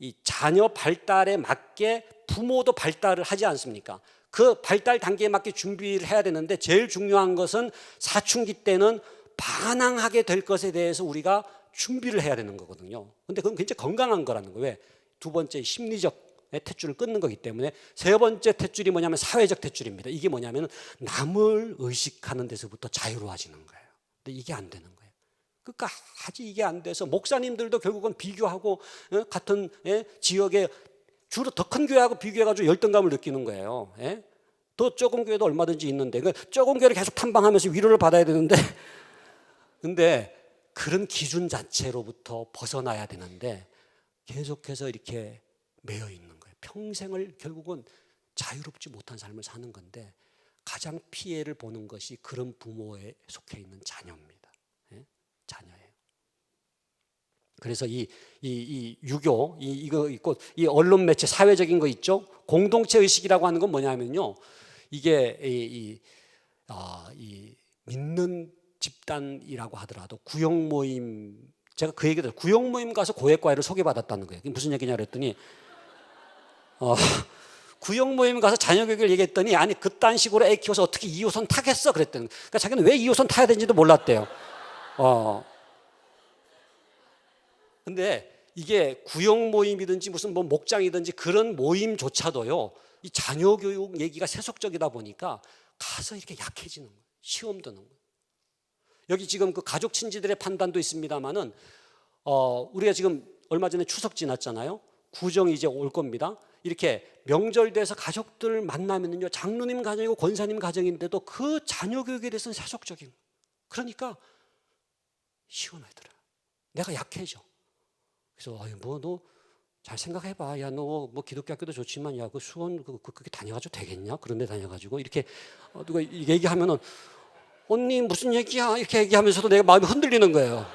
이 자녀 발달에 맞게 부모도 발달을 하지 않습니까? 그 발달 단계에 맞게 준비를 해야 되는데 제일 중요한 것은 사춘기 때는 반항하게 될 것에 대해서 우리가 준비를 해야 되는 거거든요. 근데 그건 굉장히 건강한 거라는 거예요. 왜? 두 번째 심리적 탯줄을 끊는 거기 때문에 세 번째 탯줄이 뭐냐면 사회적 탯줄입니다. 이게 뭐냐면 남을 의식하는 데서부터 자유로워지는 거예요. 근데 이게 안 되는 거예요. 끝까지 이게 안 돼서 목사님들도 결국은 비교하고 같은 지역에 주로 더 큰 교회하고 비교해가지고 열등감을 느끼는 거예요. 더 적은 교회도 얼마든지 있는데 적은 교회를 계속 탐방하면서 위로를 받아야 되는데 근데 그런 기준 자체로부터 벗어나야 되는데 계속해서 이렇게 매여 있는 거예요. 평생을 결국은 자유롭지 못한 삶을 사는 건데 가장 피해를 보는 것이 그런 부모에 속해 있는 자녀입니다. 자녀예요. 그래서 이 유교 이거 있고 이 언론 매체 사회적인 거 있죠. 공동체 의식이라고 하는 건 뭐냐면요. 이게 이 믿는 집단이라고 하더라도 구역 모임 제가 그 얘기를 구역 모임 가서 고액과외를 소개받았다는 거예요. 그게 무슨 얘기냐 그랬더니 구역 모임 가서 자녀 교육을 얘기했더니 아니 그딴 식으로 애 키워서 어떻게 2호선 타겠어 그랬더니 그러니까 자기는 왜 2호선 타야 되는지도 몰랐대요. 근데 이게 구역 모임이든지 무슨 뭐 목장이든지 그런 모임조차도요 이 자녀 교육 얘기가 세속적이다 보니까 가서 이렇게 약해지는 거예요. 시험 드는 거예요. 여기 지금 그 가족 친지들의 판단도 있습니다만은 우리가 지금 얼마 전에 추석 지났잖아요. 구정이 이제 올 겁니다. 이렇게 명절 돼서 가족들 만나면은요 장로님 가정이고 권사님 가정인데도 그 자녀 교육에 대해서는 세속적인 거예요. 그러니까 시험하더라. 내가 약해져. 그래서 뭐 너 잘 생각해봐. 야 너 뭐 기독교 학교도 좋지만 야 그 수원 그렇게 다녀가지고 되겠냐? 그런데 다녀가지고 이렇게 누가 얘기하면은 언니 무슨 얘기야? 이렇게 얘기하면서도 내가 마음이 흔들리는 거예요.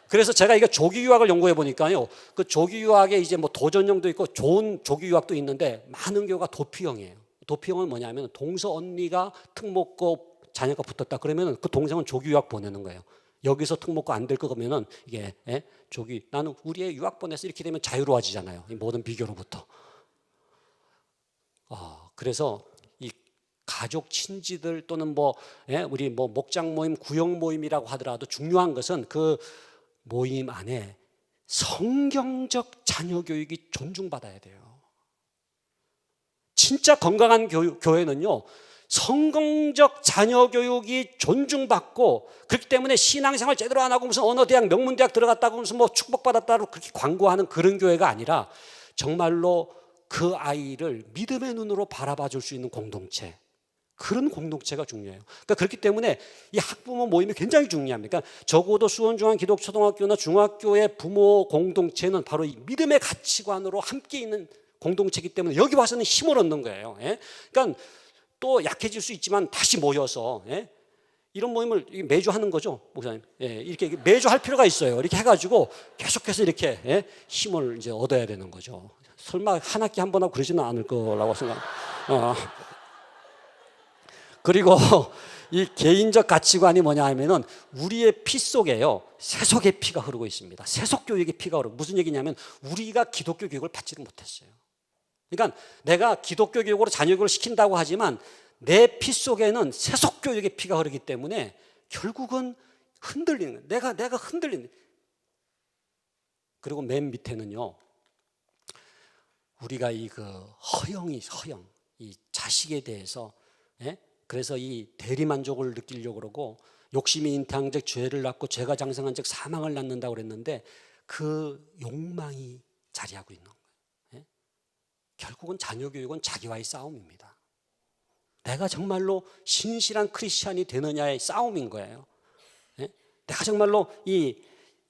그래서 제가 이거 조기 유학을 연구해 보니까요. 그 조기 유학에 이제 뭐 도전형도 있고 좋은 조기 유학도 있는데 많은 경우가 도피형이에요. 도피형은 뭐냐면 동서 언니가 특목고 자녀가 붙었다 그러면 그 동생은 조기 유학 보내는 거예요. 여기서 특목고 안 될 거면은 이게 조기 나는 우리 애 유학 보내서 이렇게 되면 자유로워지잖아요. 이 모든 비교로부터. 그래서 이 가족 친지들 또는 뭐 우리 뭐 목장 모임, 구역 모임이라고 하더라도 중요한 것은 그 모임 안에 성경적 자녀 교육이 존중받아야 돼요. 진짜 건강한 교회는요. 성경적 자녀 교육이 존중받고 그렇기 때문에 신앙생활 제대로 안 하고 무슨 어느 대학 명문대학 들어갔다고 무슨 뭐 축복받았다고 그렇게 광고하는 그런 교회가 아니라 정말로 그 아이를 믿음의 눈으로 바라봐 줄 수 있는 공동체 그런 공동체가 중요해요. 그러니까 그렇기 때문에 이 학부모 모임이 굉장히 중요합니다. 그러니까 적어도 수원중앙기독초등학교나 중학교의 부모 공동체는 바로 이 믿음의 가치관으로 함께 있는 공동체이기 때문에 여기 와서는 힘을 얻는 거예요. 그러니까 또 약해질 수 있지만 다시 모여서 이런 모임을 매주 하는 거죠, 목사님. 이렇게 매주 할 필요가 있어요. 이렇게 해가지고 계속해서 이렇게 힘을 이제 얻어야 되는 거죠. 설마 한 학기 한 번 하고 그러지는 않을 거라고 생각. 그리고 이 개인적 가치관이 뭐냐 하면은 우리의 피 속에요 세속의 피가 흐르고 있습니다. 세속 교육의 피가 흐르고 무슨 얘기냐면 우리가 기독교 교육을 받지를 못했어요. 그러니까 내가 기독교 교육으로 자녀 교육을 시킨다고 하지만 내 피 속에는 세속 교육의 피가 흐르기 때문에 결국은 흔들리는 거예요. 내가 흔들리는. 그리고 맨 밑에는요. 우리가 이 허영 이 자식에 대해서 그래서 이 대리만족을 느끼려고 그러고 욕심이 잉태한 즉 죄를 낳고 죄가 장성한 즉 사망을 낳는다고 그랬는데 그 욕망이 자리하고 있는 거예요. 결국은 자녀 교육은 자기와의 싸움입니다. 내가 정말로 신실한 크리스찬이 되느냐의 싸움인 거예요. 내가 정말로 이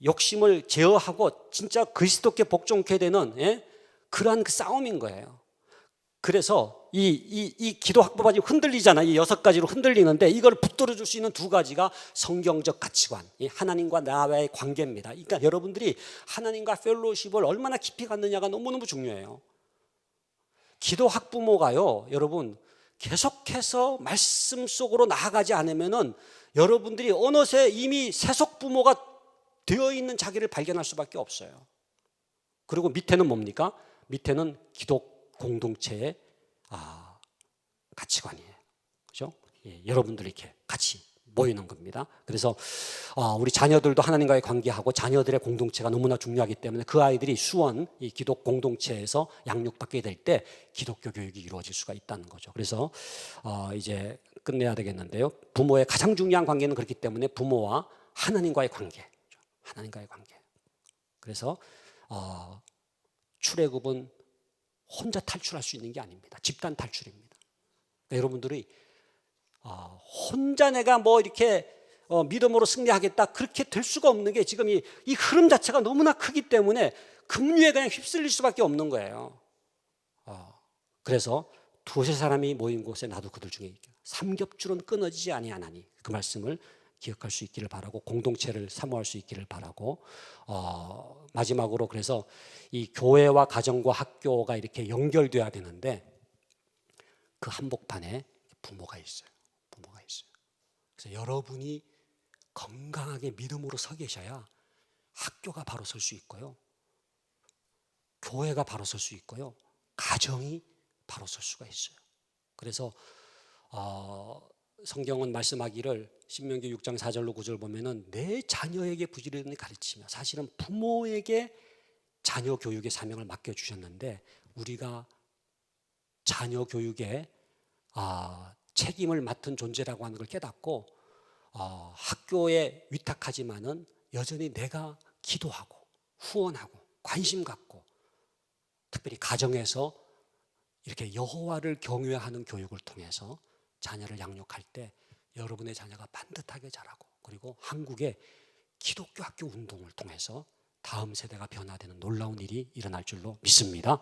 욕심을 제어하고 진짜 그리스도께 복종케 되는 그러한 그 싸움인 거예요. 그래서 이 기도 학부가 지금 흔들리잖아요. 이 6가지로 흔들리는데 이걸 붙들어 줄 수 있는 2가지가 성경적 가치관, 하나님과 나와의 관계입니다. 그러니까 여러분들이 하나님과 펠로십을 얼마나 깊이 갖느냐가 너무너무 중요해요. 기도 학부모가요, 여러분 계속해서 말씀 속으로 나아가지 않으면은 여러분들이 어느새 이미 세속 부모가 되어 있는 자기를 발견할 수밖에 없어요. 그리고 밑에는 뭡니까? 밑에는 기독 공동체의 가치관이에요. 그렇죠? 여러분들이 이렇게 같이 모이는 겁니다. 그래서 우리 자녀들도 하나님과의 관계하고 자녀들의 공동체가 너무나 중요하기 때문에 그 아이들이 수원 이 기독 공동체에서 양육받게 될 때 기독교 교육이 이루어질 수가 있다는 거죠. 그래서 이제 끝내야 되겠는데요. 부모의 가장 중요한 관계는 그렇기 때문에 부모와 하나님과의 관계, 하나님과의 관계. 그래서 출애굽은 혼자 탈출할 수 있는 게 아닙니다. 집단 탈출입니다. 그러니까 여러분들이 혼자 내가 뭐 이렇게 믿음으로 승리하겠다 그렇게 될 수가 없는 게 지금 이 흐름 자체가 너무나 크기 때문에 급류에 그냥 휩쓸릴 수밖에 없는 거예요. 그래서 두세 사람이 모인 곳에 나도 그들 중에 있다. 삼겹줄은 끊어지지 아니하나니 그 말씀을 기억할 수 있기를 바라고 공동체를 사모할 수 있기를 바라고 마지막으로 그래서 이 교회와 가정과 학교가 이렇게 연결돼야 되는데 그 한복판에 부모가 있어요. 부모가 있어요. 그래서 여러분이 건강하게 믿음으로 서 계셔야 학교가 바로 설 수 있고요. 교회가 바로 설 수 있고요. 가정이 바로 설 수가 있어요. 그래서 성경은 말씀하기를 신명기 6장 4절로 9절 보면은 내 자녀에게 부지런히 가르치며 사실은 부모에게 자녀 교육의 사명을 맡겨주셨는데 우리가 자녀 교육에 책임을 맡은 존재라고 하는 걸 깨닫고 학교에 위탁하지만은 여전히 내가 기도하고 후원하고 관심 갖고 특별히 가정에서 이렇게 여호와를 경외하는 교육을 통해서 자녀를 양육할 때 여러분의 자녀가 반듯하게 자라고 그리고 한국의 기독교 학교 운동을 통해서 다음 세대가 변화되는 놀라운 일이 일어날 줄로 믿습니다.